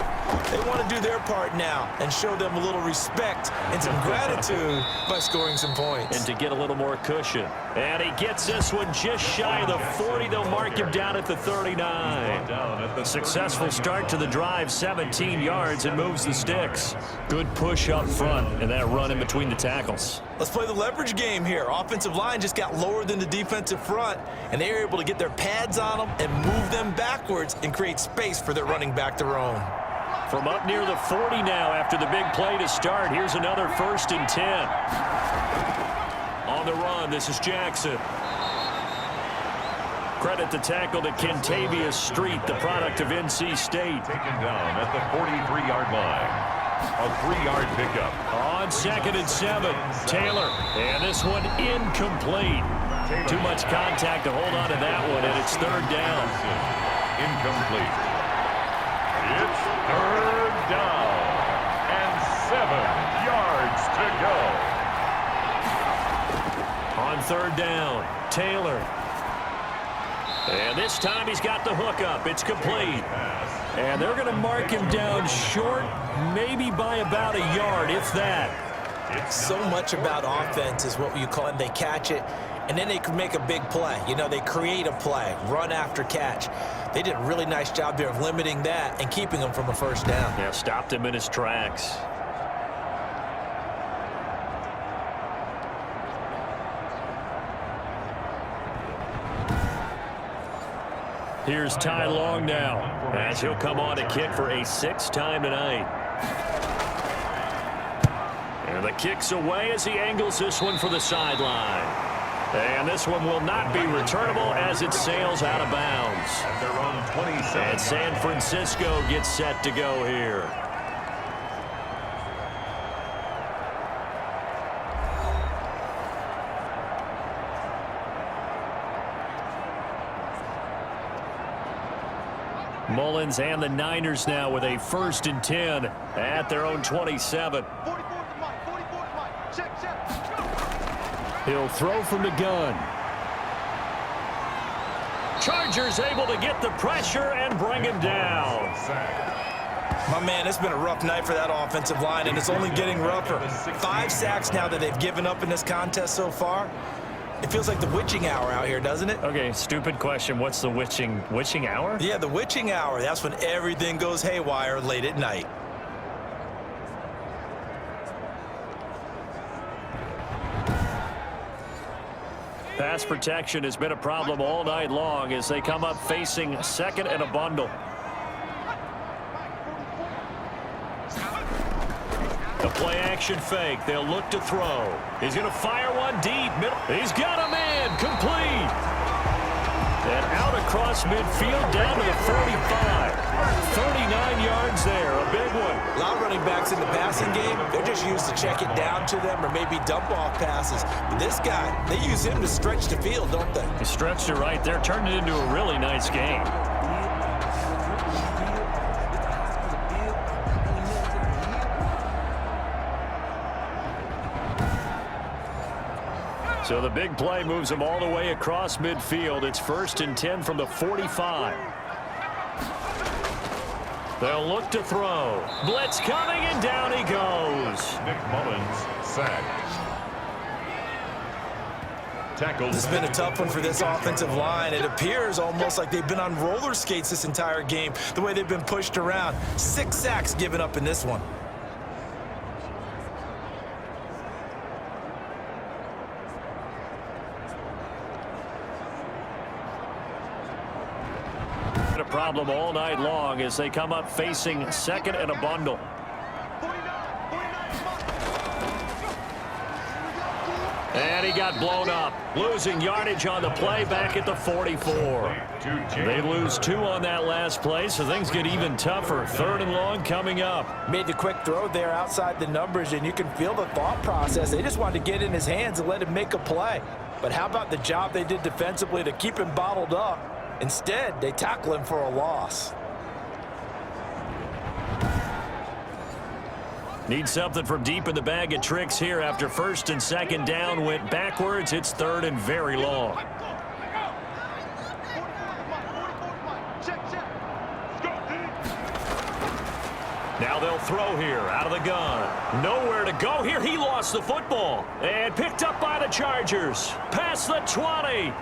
They want to do their part now and show them a little respect and some gratitude by scoring some points. And to get a little more cushion. And he gets this one just shy of the 40. They'll mark him down at the 39. Successful start to the drive, 17 yards, and moves the sticks. Good push up front, and that run in between the tackles. Let's play the leverage game here. Offensive line just got lower than the defensive front, and they were able to get their pads on them and move them backwards and create space for their running back to roam. From up near the 40 now after the big play to start. Here's another 1st and 10. On the run, this is Jackson. Credit the tackle to Kentavious Street, the product of NC State. Taken down at the 43-yard line. A 3-yard pickup. On 2nd and 7, Taylor. And this one incomplete. Too much contact to hold on to that one, and it's 3rd down. Incomplete. It's 3rd down and 7 yards to go. On 3rd down, Taylor. And this time he's got the hook up. It's complete. And they're going to mark him down short, maybe by about a yard, if that. So much about offense is what you call it. They catch it and then they can make a big play. You know, they create a play, run after catch. They did a really nice job here of limiting that and keeping him from a first down. Yeah, stopped him in his tracks. Here's Ty Long now, as he'll come on to kick for a 6th time tonight. And the kick's away as he angles this one for the sideline. And this one will not be returnable as it sails out of bounds. At their own 27. And San Francisco gets set to go here. Mullins and the Niners now with a 1st and 10 at their own 27. He'll throw from the gun. Chargers able to get the pressure and bring him down. My man, it's been a rough night for that offensive line, and it's only getting rougher. 5 sacks now that they've given up in this contest so far. It feels like the witching hour out here, doesn't it? Okay, stupid question. What's the witching hour? Yeah, the witching hour. That's when everything goes haywire late at night. Pass protection has been a problem all night long as they come up facing 2nd and a bundle. The play action fake. They'll look to throw. He's going to fire one deep. He's got a man. Complete. And out across midfield down to the 45. 39 yards there. A big one. A lot of running backs in the passing game, they're just used to check it down to them or maybe dump off passes. But this guy, they use him to stretch the field, don't they? He stretched it right there. Turned it into a really nice game. So the big play moves him all the way across midfield. It's 1st and 10 from the 45. They'll look to throw. Blitz coming, and down he goes. Nick Mullins sacked. Tackled. This has been a tough one for this offensive line. It appears almost like they've been on roller skates this entire game, the way they've been pushed around. 6 sacks given up in this one. A problem all night long as they come up facing 2nd and a bundle. And he got blown up, losing yardage on the play back at the 44. They lose 2 on that last play, so things get even tougher. 3rd and long coming up. Made the quick throw there outside the numbers, and you can feel the thought process. They just wanted to get in his hands and let him make a play. But how about the job they did defensively to keep him bottled up? Instead, they tackle him for a loss. Need something from deep in the bag of tricks here after 1st and 2nd down went backwards. It's 3rd and very long. Now they'll throw here out of the gun. Nowhere to go here. He lost the football and picked up by the Chargers. Past the 20.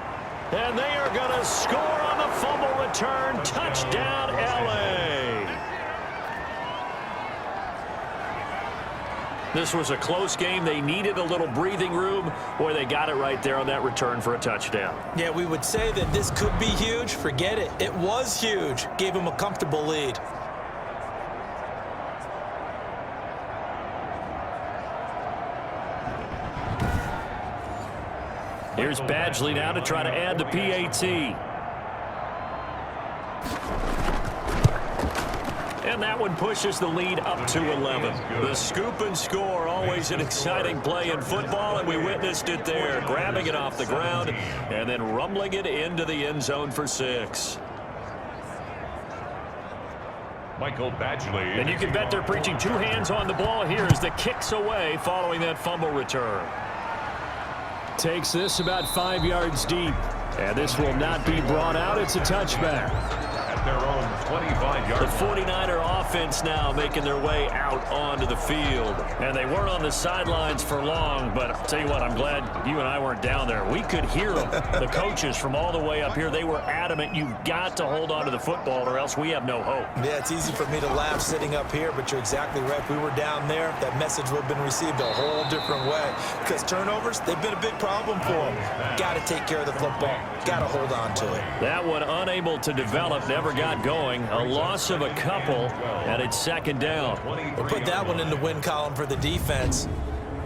And they are going to score on the fumble return. Touchdown, L.A. This was a close game. They needed a little breathing room. Boy, they got it right there on that return for a touchdown. Yeah, we would say that this could be huge. Forget it. It was huge. Gave him a comfortable lead. Here's Badgley now to try to add the PAT. And that one pushes the lead up to 11. The scoop and score, always an exciting play in football, and we witnessed it there, grabbing it off the ground and then rumbling it into the end zone for 6. Michael Badgley. And you can bet they're preaching 2 hands on the ball here as the kick's away following that fumble return. Takes this about 5 yards deep, and this will not be brought out. It's a touchback. At their own The 49er offense now making their way out onto the field. And they weren't on the sidelines for long, but I'll tell you what, I'm glad you and I weren't down there. We could hear them. The coaches from all the way up here, they were adamant, you've got to hold on to the football or else we have no hope. Yeah, it's easy for me to laugh sitting up here, but you're exactly right. If we were down there, that message would have been received a whole different way. Because turnovers, they've been a big problem for them. Got to take care of the football. Got to hold on to it. That one unable to develop, never got going. A loss of a couple, and it's second down. We'll put that one in the win column for the defense.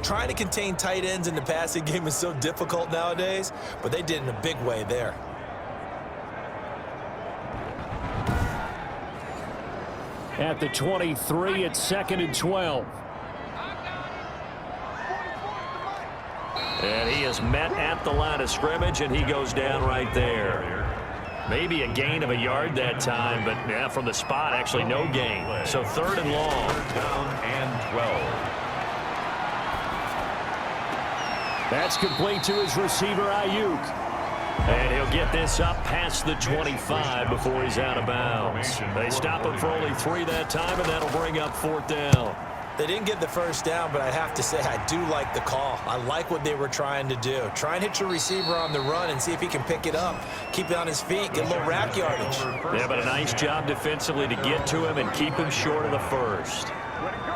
Trying to contain tight ends in the passing game is so difficult nowadays, but they did in a big way there. At the 23, it's second and 12. And he is met at the line of scrimmage, and he goes down right there. Maybe a gain of a yard that time, but yeah, from the spot, actually no gain. So third and long. Down and 12. That's complete to his receiver, Ayuk. And he'll get this up past the 25 before he's out of bounds. They stop him for only 3 that time, and that'll bring up fourth down. They didn't get the first down, but I have to say I do like the call. I like what they were trying to do. Try and hit your receiver on the run and see if he can pick it up. Keep it on his feet, get a little rack yardage. Yeah, but a nice job defensively to get to him and keep him short of the first.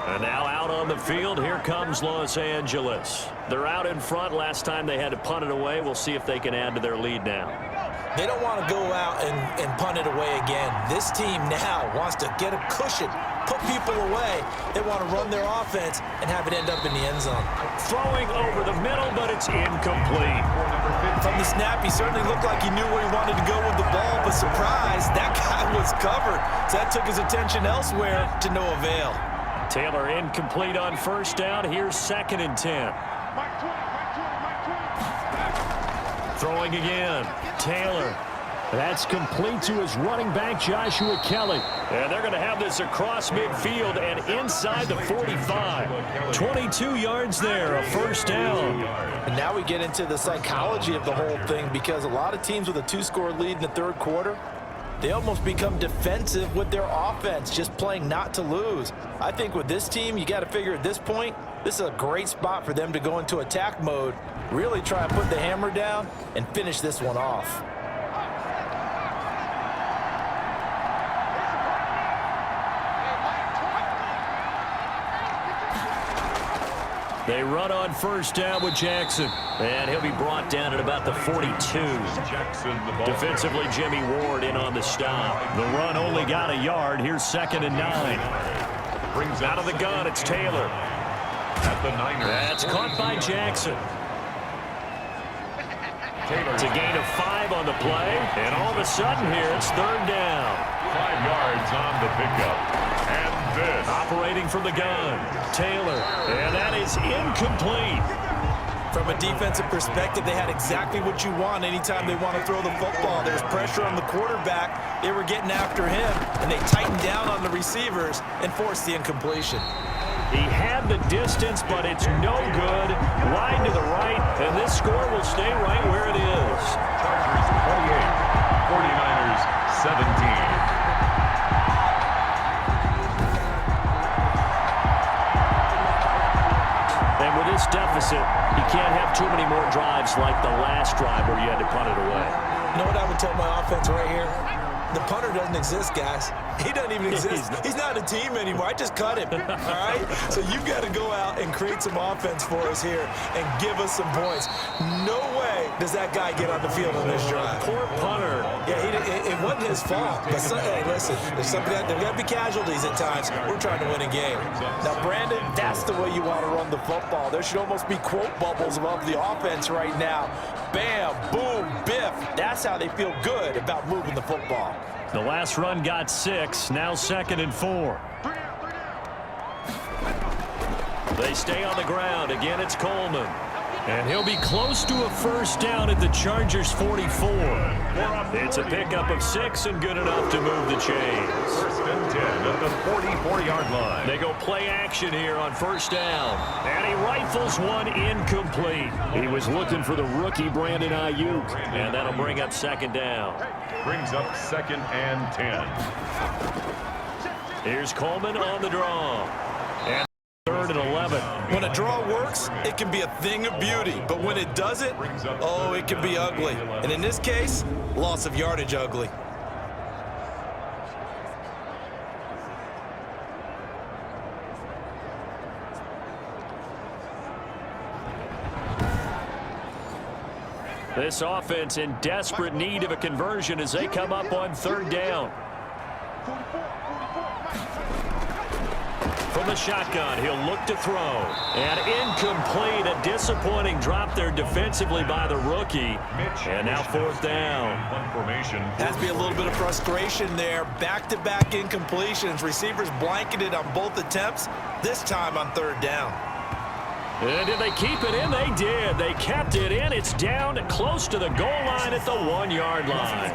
And now out on the field, here comes Los Angeles. They're out in front. Last time they had to punt it away. We'll see if they can add to their lead now. They don't want to go out and punt it away again. This team now wants to get a cushion, put people away. They want to run their offense and have it end up in the end zone. Throwing over the middle, but it's incomplete. From the snap, he certainly looked like he knew where he wanted to go with the ball, but surprise, that guy was covered. So that took his attention elsewhere to no avail. Taylor incomplete on first down. Here's second and 10. Throwing again. Taylor. That's complete to his running back, Joshua Kelly. And they're going to have this across midfield and inside the 45. 22 yards there, a first down. And now we get into the psychology of the whole thing, because a lot of teams with a 2-score lead in the third quarter, they almost become defensive with their offense, just playing not to lose. I think with this team, you got to figure at this point, this is a great spot for them to go into attack mode, really try and put the hammer down and finish this one off. They run on first down with Jackson. And he'll be brought down at about the 42. Defensively, Jimmy Ward in on the stop. The run only got a yard. Here's second and 9. Brings out of the gun. It's Taylor. At the Niners. That's caught by Jackson. It's a gain of 5 on the play. And all of a sudden here, it's third down. 5 yards on the pickup. And this. Operating from the gun. Taylor. And that is incomplete. From a defensive perspective, they had exactly what you want anytime they want to throw the football. There's pressure on the quarterback. They were getting after him, and they tightened down on the receivers and forced the incompletion. He had the distance, but it's no good. Wide to the right, and this score will stay right where it is. Chargers 28, 49ers 17. And with this deficit, you can't have too many more drives like the last drive where you had to punt it away. You know what I would tell my offense right here? The punter doesn't exist, guys. He doesn't even exist. He's not a team anymore. I just cut him, all right? So you've got to go out and create some offense for us here and give us some points. No way does that guy get on the field on this drive. Poor punter. Yeah, it wasn't his fault. But hey, listen, there's got to be casualties at times. We're trying to win a game. Now, Brandon, that's the way you want to run the football. There should almost be quote bubbles above the offense right now. Bam, boom, biff. That's how they feel good about moving the football. The last run got 6, now second and 4. They stay on the ground. Again, it's Coleman. And he'll be close to a first down at the Chargers' 44. It's a pickup of 6 and good enough to move the chains. First and 10 at the 44-yard line. They go play action here on first down. And he rifles one incomplete. He was looking for the rookie Brandon Ayuk. And that'll bring up second down. Brings up second and 10. Here's Coleman on the draw. And third and 11. When a draw works, it can be a thing of beauty. But when it doesn't, oh, it can be ugly. And in this case, loss of yardage ugly. This offense in desperate need of a conversion as they come up on third down. From the shotgun, he'll look to throw. And incomplete, a disappointing drop there defensively by the rookie. And now fourth down. Has to be a little bit of frustration there. Back-to-back incompletions. Receivers blanketed on both attempts, this time on third down. And did they keep it in? They did. They kept it in. It's down close to the goal line at the 1-yard line.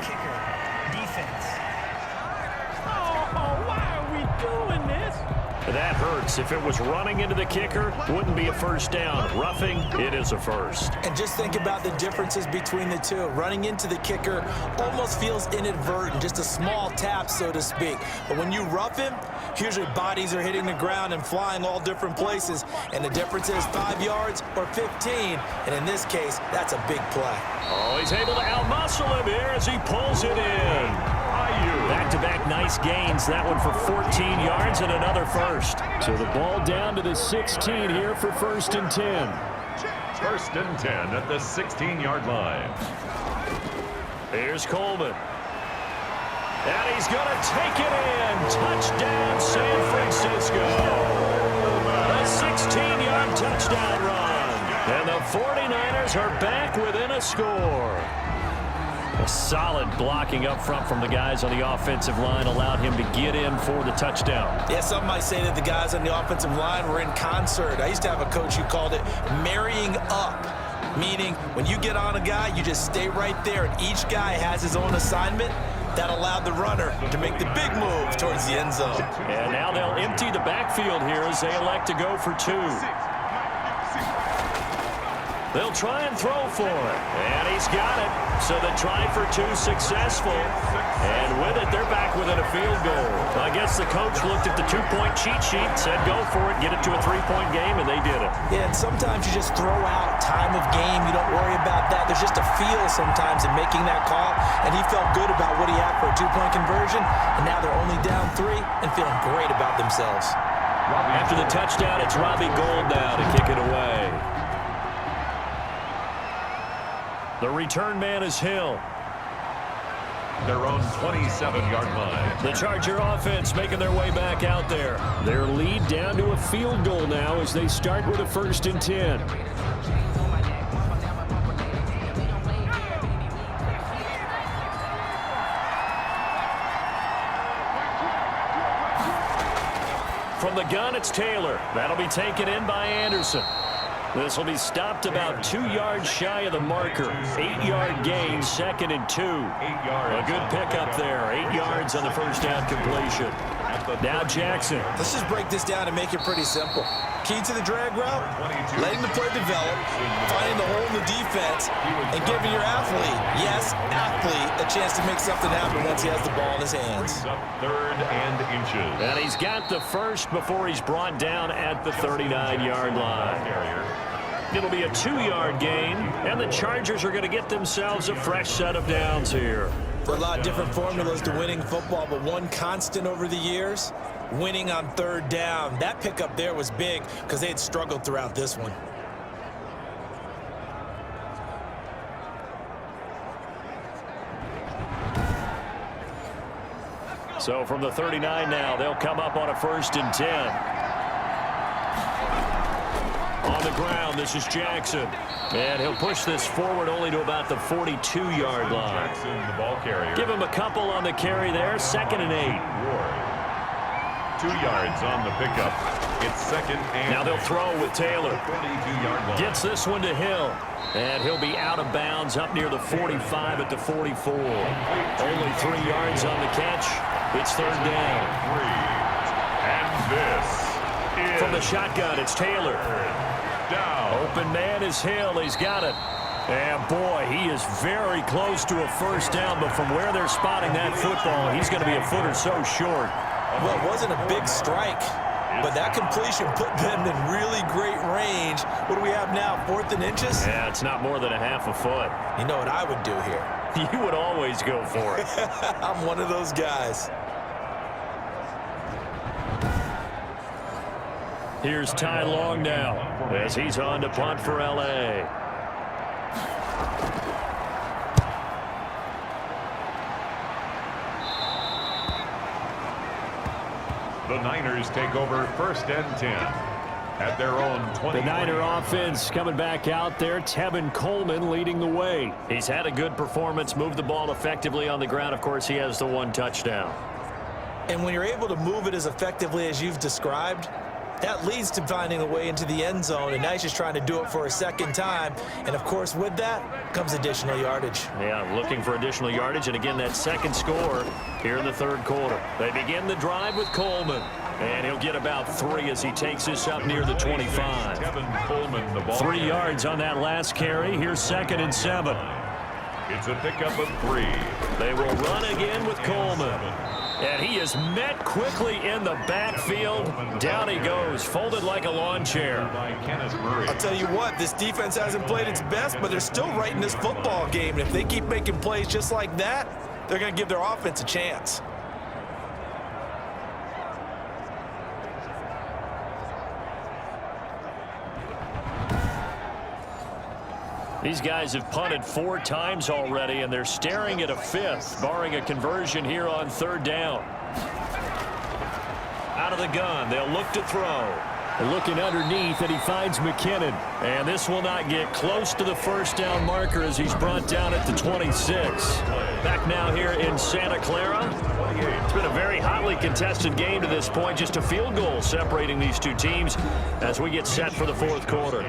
That hurts. If it was running into the kicker, wouldn't be a first down. Roughing, it is a first. And just think about the differences between the two. Running into the kicker almost feels inadvertent, just a small tap, so to speak. But when you rough him, usually bodies are hitting the ground and flying all different places. And the difference is 5 yards or 15. And in this case, that's a big play. Oh, he's able to outmuscle him here as he pulls it in. Back-to-back nice gains. That one for 14 yards and another first. So the ball down to the 16 here for first and 10. First and 10 at the 16-yard line. Here's Coleman. And he's going to take it in. Touchdown, San Francisco. A 16-yard touchdown run. And the 49ers are back within a score. A solid blocking up front from the guys on the offensive line allowed him to get in for the touchdown. Yeah, some might say that the guys on the offensive line were in concert. I used to have a coach who called it marrying up, meaning when you get on a guy, you just stay right there, and each guy has his own assignment. That allowed the runner to make the big move towards the end zone. And now they'll empty the backfield here as they elect to go for 2. They'll try and throw for it. And he's got it. So the try for 2 successful. And with it, they're back within a field goal. I guess the coach looked at the 2-point cheat sheet, said go for it, get it to a 3-point game, and they did it. Yeah, and sometimes you just throw out time of game. You don't worry about that. There's just a feel sometimes in making that call. And he felt good about what he had for a 2-point conversion. And now they're only down 3 and feeling great about themselves. After the touchdown, it's Robbie Gould now to kick it away. The return man is Hill. Their own 27-yard line. The Charger offense making their way back out there. Their lead down to a field goal now as they start with a first and 10. From the gun, it's Taylor. That'll be taken in by Anderson. This will be stopped about 2 yards shy of the marker. 8-yard gain, second and 2. 8 yards. A good pickup there. 8 yards on the first down completion. Now Jackson. Let's just break this down and make it pretty simple. Key to the drag route, letting the play develop, finding the hole in the defense, and giving your athlete, yes, athlete, a chance to make something happen once he has the ball in his hands. Third and inches. And he's got the first before he's brought down at the 39-yard line. It'll be a 2-yard gain, and the Chargers are going to get themselves a fresh set of downs here. There are a lot of different formulas to winning football, but one constant over the years, winning on third down. That pickup there was big because they had struggled throughout this one. So from the 39 now, they'll come up on a first and 10. On the ground, this is Jackson. And he'll push this forward only to about the 42-yard line. Jackson, the ball carrier. Give him a couple on the carry there. Second and 8. 2 yards on the pickup. It's second and now they'll throw with Taylor. 22-yard line. Gets this one to Hill. And he'll be out of bounds up near the 45 at the 44. Only 3 yards on the catch. It's third down. And this is From the shotgun, it's Taylor. down. Open man is Hill. He's got it. And, boy, he is very close to a first down. But from where they're spotting that football, he's going to be a foot or so short. Well, it wasn't a big strike, but that completion put them in really great range. What do we have now, 4th and inches? Yeah, it's not more than a half a foot. You know what I would do here? You would always go for it. I'm one of those guys. Here's Ty Long now as he's on to punt for L.A. The Niners take over 1st and 10 at their own 20. The Niner offense coming back out there. Tevin Coleman leading the way. He's had a good performance, moved the ball effectively on the ground. Of course, he has the 1 touchdown. And when you're able to move it as effectively as you've described, that leads to finding a way into the end zone, and now he's just trying to do it for a second time. And, of course, with that comes additional yardage. Yeah, looking for additional yardage, and again, that second score here in the third quarter. They begin the drive with Coleman, and he'll get about 3 as he takes this up near the 25. Tevin Coleman, the ball 3 carrier. yards on that last carry. Here's 2nd and 7. It's a pickup of 3. They will run again with Coleman. And he is met quickly in the backfield. Down he goes, folded like a lawn chair. By Kenneth Murray. I'll tell you what, this defense hasn't played its best, but they're still right in this football game. And if they keep making plays just like that, they're going to give their offense a chance. These guys have punted 4 times already, and they're staring at a 5th, barring a conversion here on 3rd down. Out of the gun, they'll look to throw. Looking underneath, and he finds McKinnon. And this will not get close to the first down marker as he's brought down at the 26. Back now here in Santa Clara. It's been a very hotly contested game to this point. Just a field goal separating these two teams as we get set for the 4th quarter.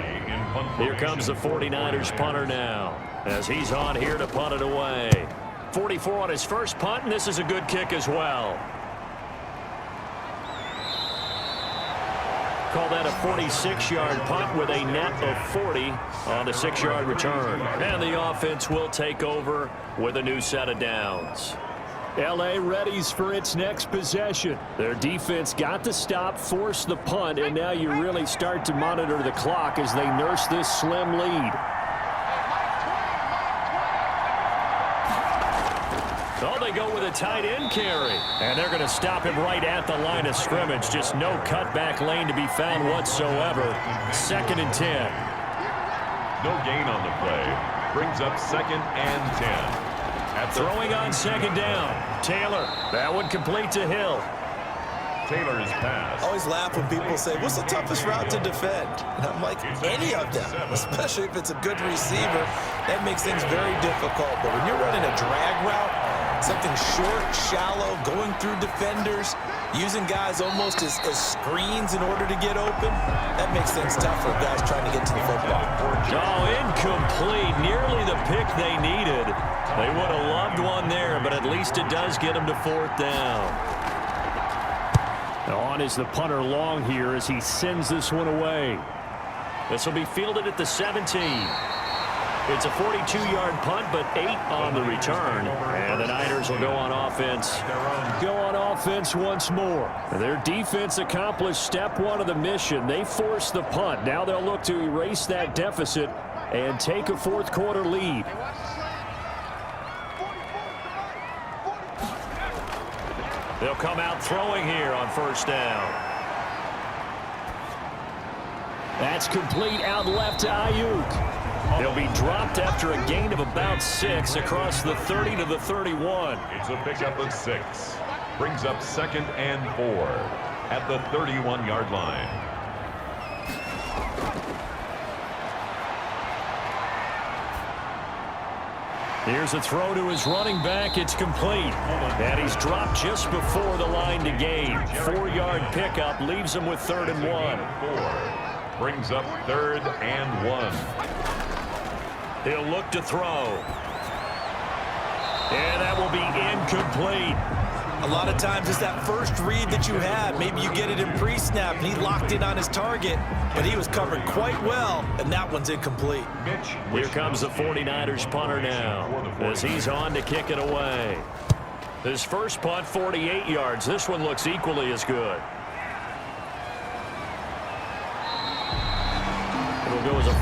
Here comes the 49ers punter now as he's on here to punt it away. 44 on his first punt, and this is a good kick as well. Call that a 46-yard punt with a net of 40 on the 6-yard return. And the offense will take over with a new set of downs. L.A. readies for its next possession. Their defense got the stop, forced the punt, and now you really start to monitor the clock as they nurse this slim lead. Oh, they go with a tight end carry. And they're going to stop him right at the line of scrimmage. Just no cutback lane to be found whatsoever. 2nd and 10. No gain on the play. Brings up 2nd and 10. Throwing on 2nd down. Taylor. That one complete to Hill. Taylor's pass. I always laugh when people say, what's the toughest route to defend? And I'm like, any of them, especially if it's a good receiver. That makes things very difficult. But when you're running a drag route, something short, shallow, going through defenders, using guys almost as screens in order to get open, that makes things tough for guys trying to get to the football. Oh, incomplete. Nearly the pick they needed. They would have loved one there, but at least it does get them to 4th down. Now on is the punter Long here as he sends this one away. This will be fielded at the 17. It's a 42-yard punt, but 8 on the return. And the Niners will go on offense. Go on offense once more. Their defense accomplished step 1 of the mission. They forced the punt. Now they'll look to erase that deficit and take a 4th quarter lead. They'll come out throwing here on 1st down. That's complete out left to Ayuk. He'll be dropped after a gain of about 6 across the 30 to the 31. It's a pickup of 6. Brings up 2nd and 4 at the 31-yard line. Here's a throw to his running back. It's complete. And he's dropped just before the line to gain. 4-yard pickup leaves him with 3rd and 1. Brings up 3rd and 1. He'll look to throw. And that will be incomplete. A lot of times it's that first read that you have. Maybe you get it in pre-snap, and he locked in on his target, but he was covered quite well, and that one's incomplete. Here comes the 49ers punter now as he's on to kick it away. His first punt, 48 yards. This one looks equally as good. It'll go as a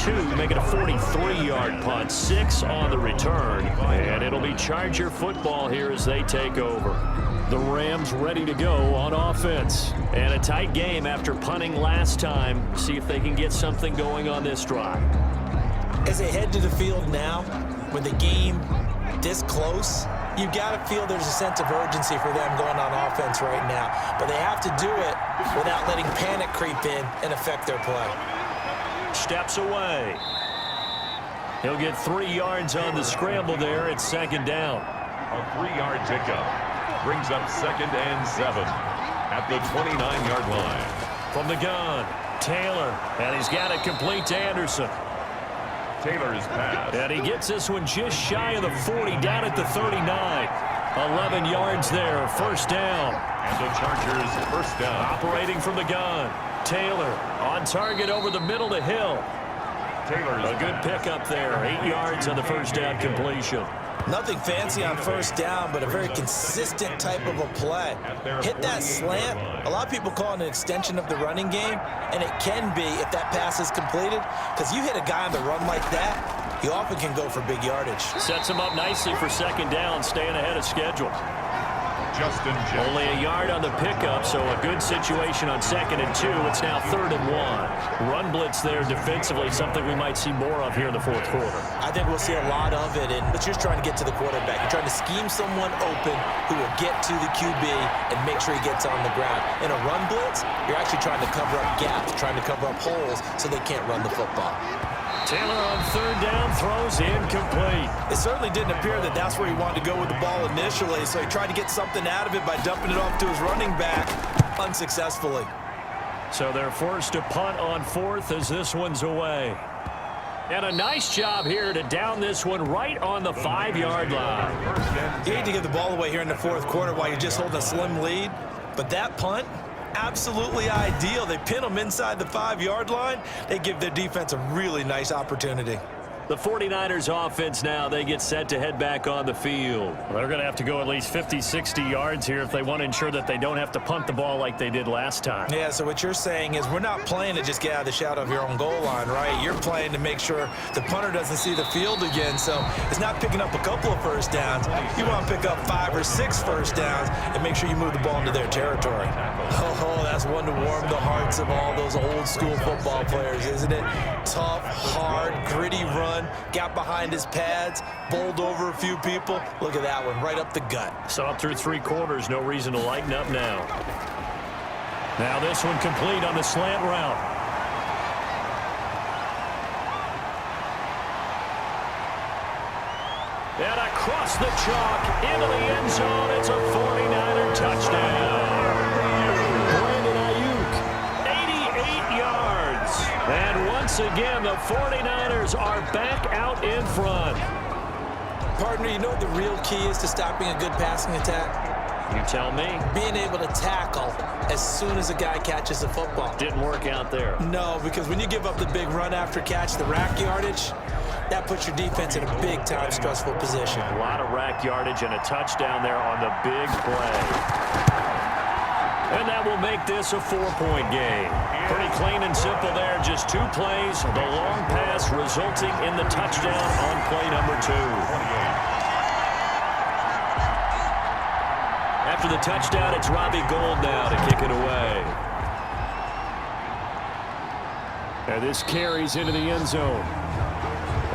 42, make it a 43-yard punt. 6 on the return, and it'll be Charger football here as they take over. The Rams ready to go on offense. And a tight game after punting last time. See if they can get something going on this drive. As they head to the field now, with the game this close, you've got to feel there's a sense of urgency for them going on offense right now. But they have to do it without letting panic creep in and affect their play. Steps away. He'll get 3 yards on the scramble there. It's 2nd down. A 3-yard pickup brings up 2nd and 7 at the 29-yard line. From the gun, Taylor, and he's got it complete to Anderson. Taylor's pass. And he gets this one just shy of the 40, down at the 39. 11 yards there, 1st down. And the Chargers 1st down. Operating from the gun. Taylor on target over the middle to Hill. Taylor's a good pickup there. 8 yards on the 1st down completion. Nothing fancy on 1st down, but a very consistent type of a play. Hit that slant. A lot of people call it an extension of the running game, and it can be if that pass is completed, because you hit a guy on the run like that, he often can go for big yardage. Sets him up nicely for 2nd down, staying ahead of schedule. Justin Jones. Only a yard on the pickup, so a good situation on 2nd and 2. It's now 3rd and 1. Run blitz there defensively, something we might see more of here in the 4th quarter. I think we'll see a lot of it, and it's just trying to get to the quarterback. You're trying to scheme someone open who will get to the QB and make sure he gets on the ground. In a run blitz, you're actually trying to cover up gaps, trying to cover up holes so they can't run the football. Taylor on 3rd down, throws incomplete. It certainly didn't appear that that's where he wanted to go with the ball initially, so he tried to get something out of it by dumping it off to his running back unsuccessfully. So they're forced to punt on 4th as this one's away. And a nice job here to down this one right on the 5-yard line. You hate to give the ball away here in the 4th quarter while you're just holding a slim lead, but that punt, absolutely ideal. They pin them inside the 5-yard line. They give their defense a really nice opportunity. The 49ers offense now, they get set to head back on the field. Well, they're going to have to go at least 50, 60 yards here if they want to ensure that they don't have to punt the ball like they did last time. Yeah, so what you're saying is we're not playing to just get out of the shadow of your own goal line, right? You're playing to make sure the punter doesn't see the field again. So it's not picking up a couple of 1st downs. You want to pick up 5 or 6 1st downs and make sure you move the ball into their territory. Oh, that's one to warm the hearts of all those old school football players, isn't it? Tough, hard, gritty run. Got behind his pads, bowled over a few people. Look at that one, right up the gut. So up through 3 quarters, no reason to lighten up now. Now this one complete on the slant route. And across the chalk, into the end zone, it's a 49er touchdown. And once again, the 49ers are back out in front. Partner, you know what the real key is to stopping a good passing attack? You tell me. Being able to tackle as soon as a guy catches the football. Didn't work out there. No, because when you give up the big run after catch, the rack yardage, that puts your defense in a big-time stressful position. A lot of rack yardage and a touchdown there on the big play. And that will make this a 4-point game. Pretty clean and simple there. Just 2 plays. The long pass resulting in the touchdown on play number 2. After the touchdown, it's Robbie Gould now to kick it away. And this carries into the end zone.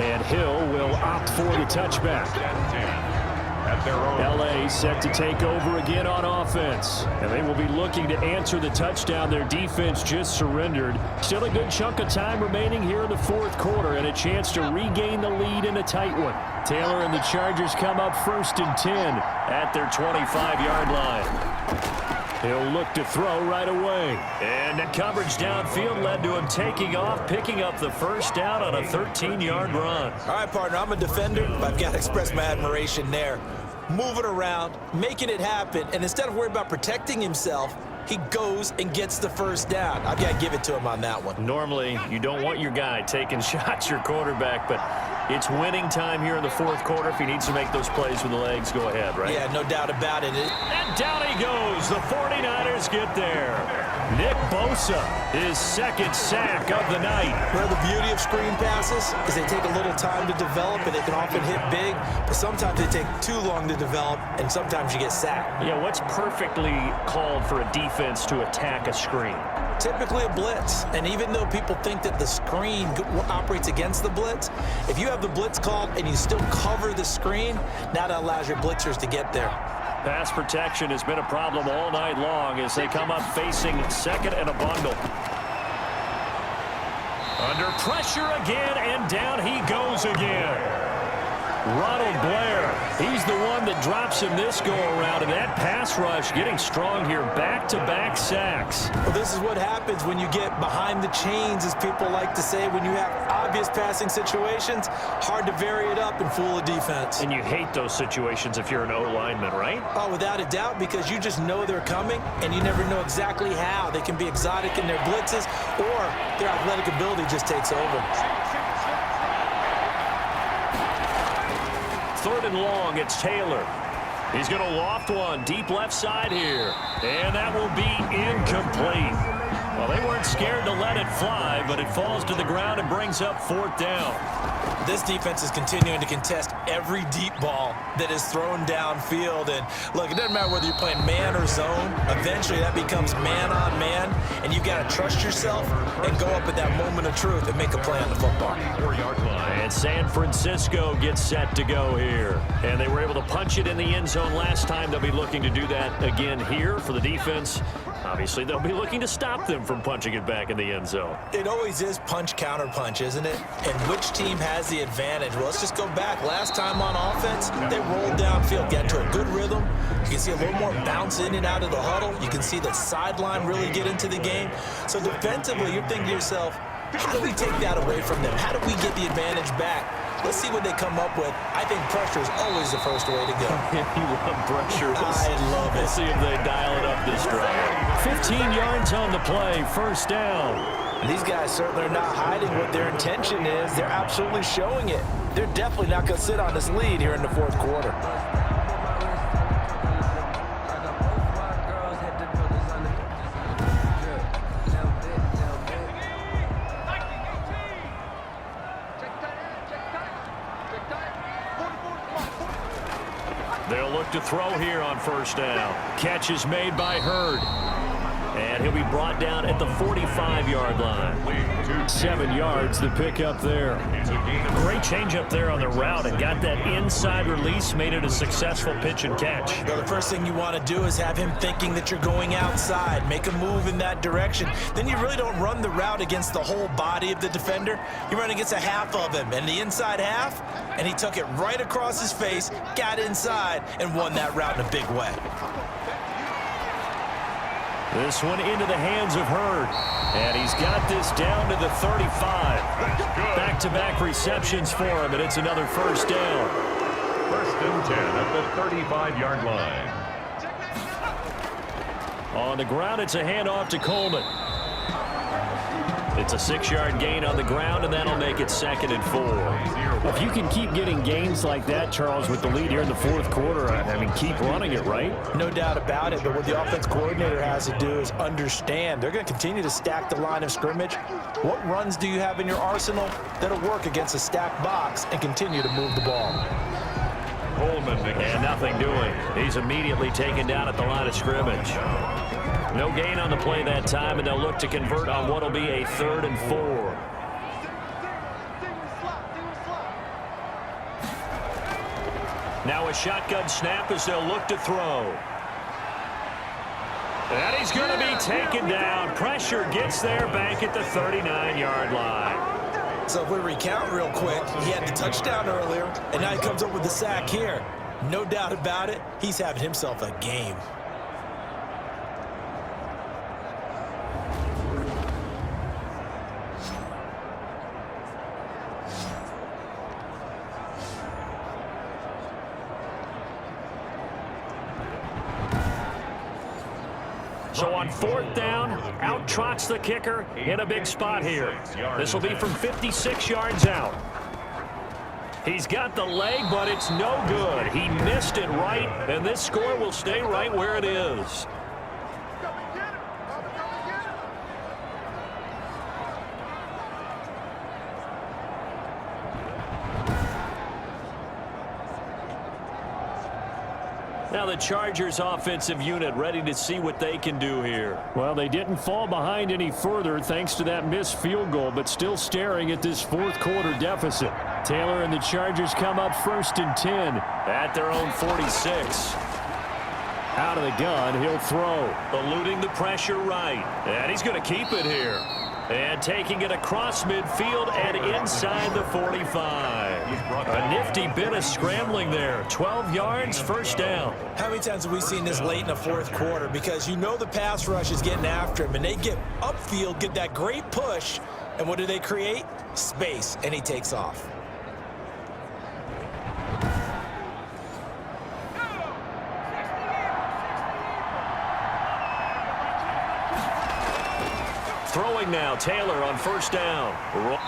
And Hill will opt for the touchback. at their own. LA set to take over again on offense. And they will be looking to answer the touchdown their defense just surrendered. Still a good chunk of time remaining here in the fourth quarter and a chance to regain the lead in a tight one. Taylor and the Chargers come up 1st and 10 at their 25-yard line. He'll look to throw right away. And the coverage downfield led to him taking off, picking up the first down on a 13-yard run. All right, partner, I'm a defender, but I've got to express my admiration there. Moving around, making it happen, and instead of worrying about protecting himself, he goes and gets the first down. I've got to give it to him on that one. Normally, you don't want your guy taking shots, your quarterback, but it's winning time here in the fourth quarter. If he needs to make those plays with the legs, go ahead, right? Yeah, no doubt about it. And down he goes. The 49ers get there. Nick Bosa, his second sack of the night. Well, the beauty of screen passes is they take a little time to develop, and they can often hit big, but sometimes they take too long to develop, and sometimes you get sacked. Yeah, what's perfectly called for a defense to attack a screen? Typically a blitz, and even though people think that the screen operates against the blitz, if you have the blitz called and you still cover the screen, now that allows your blitzers to get there. Pass protection has been a problem all night long as they come up facing second and a bundle. Under pressure again, and down he goes again. Ronald Blair, he's the one that drops him this go-around, and that pass rush getting strong here, back-to-back sacks. Well, this is what happens when you get behind the chains, as people like to say. When you have obvious passing situations, hard to vary it up and fool a defense. And you hate those situations if you're an O-lineman, right? Oh, without a doubt, because you just know they're coming, and you never know exactly how. They can be exotic in their blitzes, or their athletic ability just takes over. 3rd and long, it's Taylor. He's going to loft one deep left side here. And that will be incomplete. Well, they weren't scared to let it fly, but it falls to the ground and brings up 4th down. This defense is continuing to contest every deep ball that is thrown downfield. And look, it doesn't matter whether you're playing man or zone. Eventually, that becomes man on man, and you've got to trust yourself and go up at that moment of truth and make a play on the football. 4-yard line. And San Francisco gets set to go here. And they were able to punch it in the end zone last time. They'll be looking to do that again here for the defense. Obviously, they'll be looking to stop them from punching it back in the end zone. It always is punch, counter punch, isn't it? And which team has the advantage? Well, let's just go back. Last time on offense, they rolled downfield, got to a good rhythm. You can see a little more bounce in and out of the huddle. You can see the sideline really get into the game. So defensively, you're thinking to yourself, how do we take that away from them? How do we get the advantage back? Let's see what they come up with. I think pressure is always the first way to go. You love pressure. I love it. We'll see if they dial it up this drive. 15 yards on the play, 1st down. And these guys certainly are not hiding what their intention is. They're absolutely showing it. They're definitely not going to sit on this lead here in the fourth quarter. They'll look to throw here on 1st down. Catch is made by Hurd. And he'll be brought down at the 45-yard line. 7 yards the pick up there. Great change up there on the route and got that inside release, made it a successful pitch and catch. Well, the first thing you want to do is have him thinking that you're going outside, make a move in that direction. Then you really don't run the route against the whole body of the defender. You run against a half of him, and the inside half, and he took it right across his face, got inside, and won that route in a big way. This one into the hands of Hurd. And he's got this down to the 35. Back-to-back receptions for him, and it's another 1st down. 1st and 10 at the 35-yard line. On the ground, it's a handoff to Coleman. It's a 6-yard gain on the ground, and that'll make it 2nd and 4. If you can keep getting gains like that, Charles, with the lead here in the fourth quarter, I mean, keep running it, right? No doubt about it, but what the offense coordinator has to do is understand. They're going to continue to stack the line of scrimmage. What runs do you have in your arsenal that'll work against a stacked box and continue to move the ball? Coleman, and nothing doing. He's immediately taken down at the line of scrimmage. No gain on the play that time, and they'll look to convert on what will be a 3rd and 4. Now a shotgun snap as they'll look to throw. And he's going to be taken down. Pressure gets there back at the 39-yard line. So if we recount real quick, he had the touchdown earlier, and now he comes up with the sack here. No doubt about it, he's having himself a game. So on 4th down, out trots the kicker in a big spot here. This will be from 56 yards out. He's got the leg, but it's no good. He missed it right, and this score will stay right where it is. Now the Chargers offensive unit ready to see what they can do here. Well, they didn't fall behind any further thanks to that missed field goal, but still staring at this 4th quarter deficit. Taylor and the Chargers come up 1st and 10 at their own 46. Out of the gun, he'll throw. Eluding the pressure right. And he's going to keep it here. And taking it across midfield and inside the 45. A nifty bit of scrambling there. 12 yards, 1st down. How many times have we seen this late in the 4th quarter? Because you know the pass rush is getting after him, and they get upfield, get that great push, and what do they create? Space, and he takes off. Throwing now, Taylor on 1st down.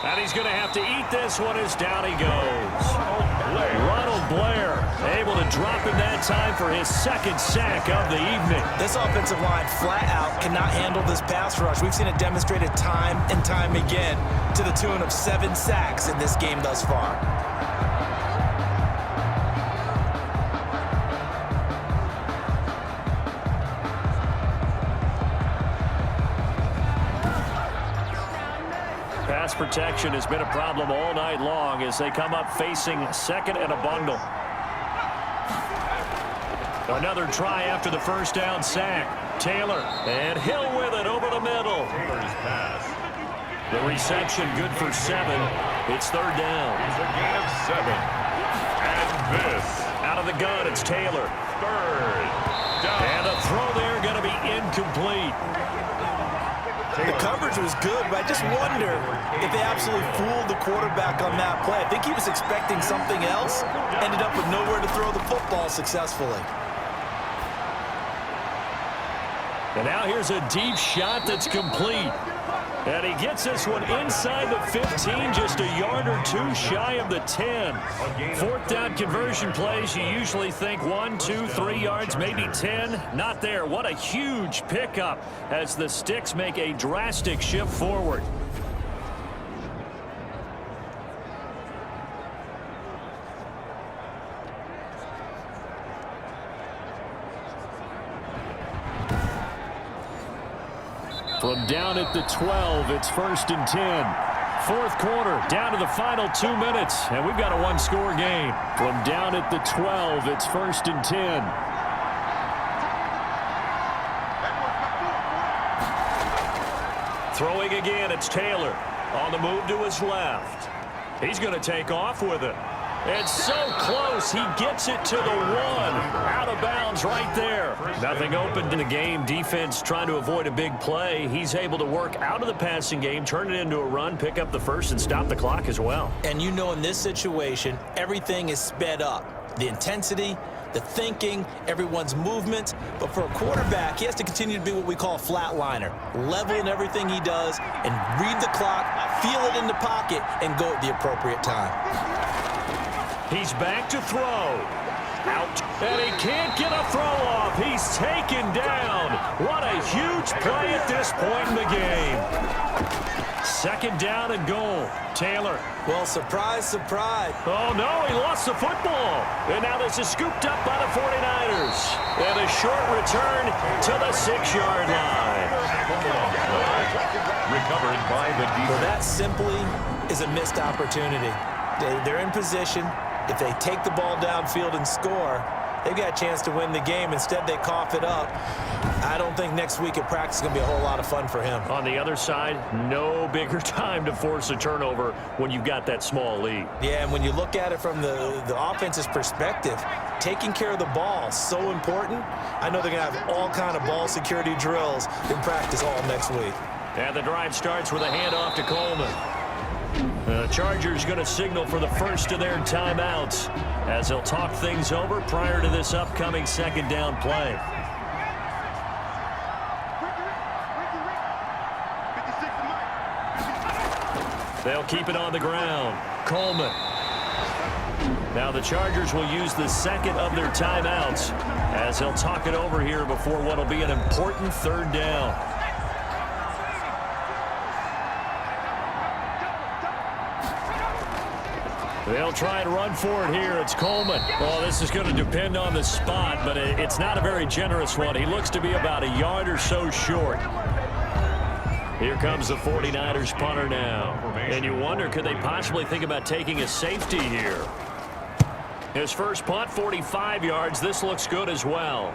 And he's going to have to eat this one as down he goes. Ronald Blair able to drop him that time for his 2nd sack of the evening. This offensive line flat out cannot handle this pass rush. We've seen it demonstrated time and time again to the tune of 7 sacks in this game thus far. Pass protection has been a problem all night long as they come up facing 2nd and a bundle. Another try after the 1st down sack. Taylor and Hill with it over the middle. Taylor's pass. The reception good for 7. It's 3rd down. It's a gain of 7. And this. Out of the gun, it's Taylor. 3rd down. And a throw there going to be incomplete. The coverage was good, but I just wonder if they absolutely fooled the quarterback on that play. I think he was expecting something else, ended up with nowhere to throw the football successfully. And now here's a deep shot that's complete. And he gets this one inside the 15, just a yard or 2 shy of the 10. 4th down conversion plays, you usually think 1, 2, 3 yards, maybe 10. Not there. What a huge pickup as the Sticks make a drastic shift forward. From down at the 12, it's 1st and 10. 4th quarter, down to the final 2 minutes, and we've got a 1-score game. From down at the 12, it's 1st and 10. Throwing again, it's Taylor. On the move to his left. He's going to take off with it. It's so close, he gets it to the 1. Out of bounds right there. Nothing open in the game. Defense trying to avoid a big play. He's able to work out of the passing game, turn it into a run, pick up the 1st, and stop the clock as well. And you know in this situation, everything is sped up. The intensity, the thinking, everyone's movement. But for a quarterback, he has to continue to be what we call a flatliner. Level in everything he does and read the clock, feel it in the pocket, and go at the appropriate time. He's back to throw. Out. And he can't get a throw off. He's taken down. What a huge play at this point in the game. 2nd down and goal. Taylor. Well, surprise, surprise. Oh, no, he lost the football. And now this is scooped up by the 49ers. And a short return to the 6-yard line. Recovered by the defense. Well, that simply is a missed opportunity. They're in position. If they take the ball downfield and score, they've got a chance to win the game. Instead, they cough it up. I don't think next week at practice is going to be a whole lot of fun for him. On the other side, no bigger time to force a turnover when you've got that small lead. Yeah, and when you look at it from the offense's perspective, taking care of the ball is so important. I know they're going to have all kind of ball security drills in practice all next week. And the drive starts with a handoff to Coleman. The Chargers going to signal for the first of their timeouts as they'll talk things over prior to this upcoming second down play. They'll keep it on the ground. Coleman. Now the Chargers will use the second of their timeouts as they'll talk it over here before what will be an important third down. They'll try and run for it here. It's Coleman. Well, this is going to depend on the spot, but it's not a very generous one. He looks to be about a yard or so short. Here comes the 49ers punter now. And you wonder, could they possibly think about taking a safety here? His first punt, 45 yards. This looks good as well.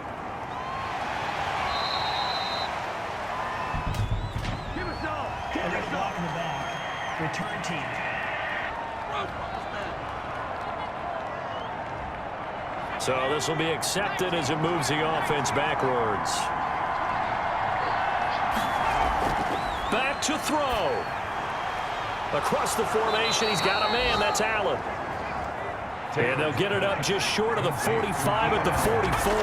Block in the back. Return team. So this will be accepted as it moves the offense backwards. Back to throw. Across the formation, he's got a man. That's Allen. And they'll get it up just short of the 45 at the 44.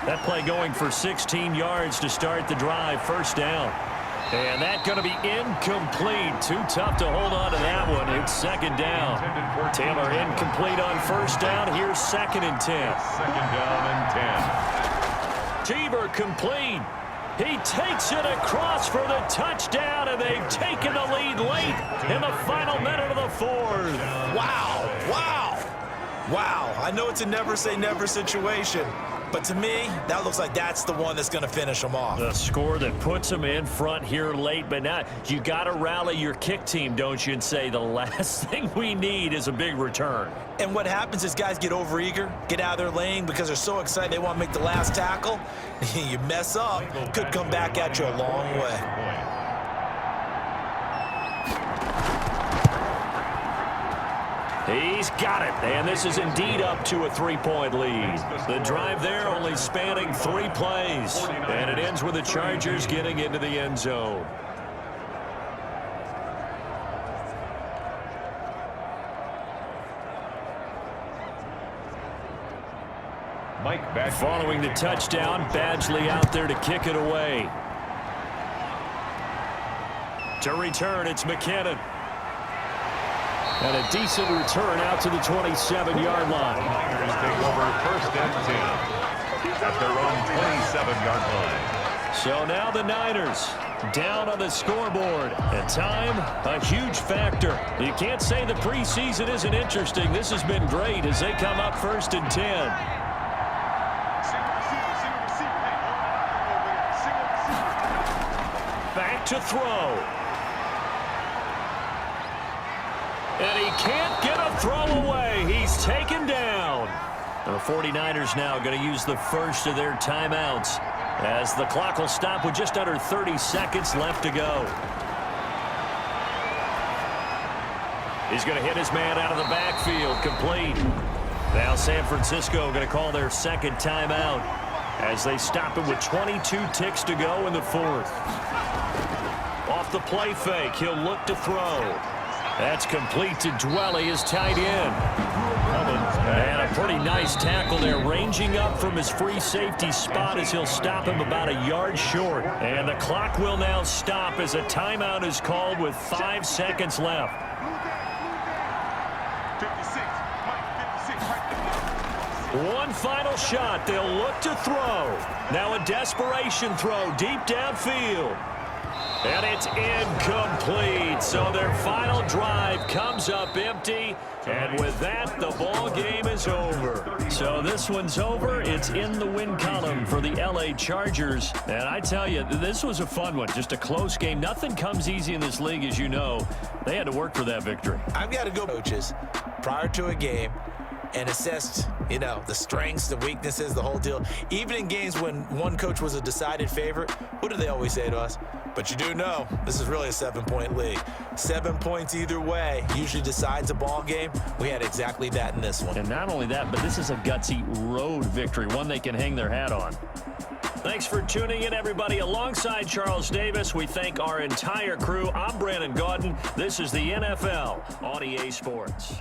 That play going for 16 yards to start the drive. First down. And that's going to be incomplete. Too tough to hold on to that one. It's second down. Taylor incomplete on first down. Here's second and 10. Second down and 10. Cheever complete. He takes it across for the touchdown, and they've taken the lead late in the final minute of the fourth. Wow, wow, wow. I know it's a never say never situation, but to me, that looks like that's the one that's going to finish them off. The score that puts them in front here late, but now you got to rally your kick team, don't you, and say the last thing we need is a big return. And what happens is guys get overeager, get out of their lane because they're so excited they want to make the last tackle. You mess up, could come back at you a long way. He's got it, and this is indeed up to a 3-point lead. The drive there only spanning 3 plays, and it ends with the Chargers getting into the end zone. Mike back. Following the touchdown, Badgley out there to kick it away. To return, it's McKinnon. And a decent return out to the 27-yard line. Niners take over first and 10 at their own 27-yard line. So now the Niners down on the scoreboard. And time, a huge factor. You can't say the preseason isn't interesting. This has been great as they come up first and 10. Back to throw. And he can't get a throw away. He's taken down. And the 49ers now going to use the first of their timeouts as the clock will stop with just under 30 seconds left to go. He's going to hit his man out of the backfield. Complete. Now San Francisco going to call their second timeout as they stop it with 22 ticks to go in the fourth. Off the play fake, he'll look to throw. That's complete to Dwelly, his tight end. And a pretty nice tackle there, ranging up from his free safety spot as he'll stop him about a yard short. And the clock will now stop as a timeout is called with 5 seconds left. 56. One final shot. They'll look to throw. Now a desperation throw deep downfield. And it's incomplete. So their final drive comes up empty. And with that, the ball game is over. So this one's over. It's in the win column for the LA Chargers. And I tell you, this was a fun one. Just a close game. Nothing comes easy in this league, as you know. They had to work for that victory. I've got to go, coaches. Prior to a game, and assessed, you know, the strengths, the weaknesses, the whole deal. Even in games when one coach was a decided favorite, what do they always say to us? But you do know, this is really a 7-point league. 7 points either way usually decides a ball game. We had exactly that in this one. And not only that, but this is a gutsy road victory, one they can hang their hat on. Thanks for tuning in, everybody. Alongside Charles Davis, we thank our entire crew. I'm Brandon Gaudin. This is the NFL on EA Sports.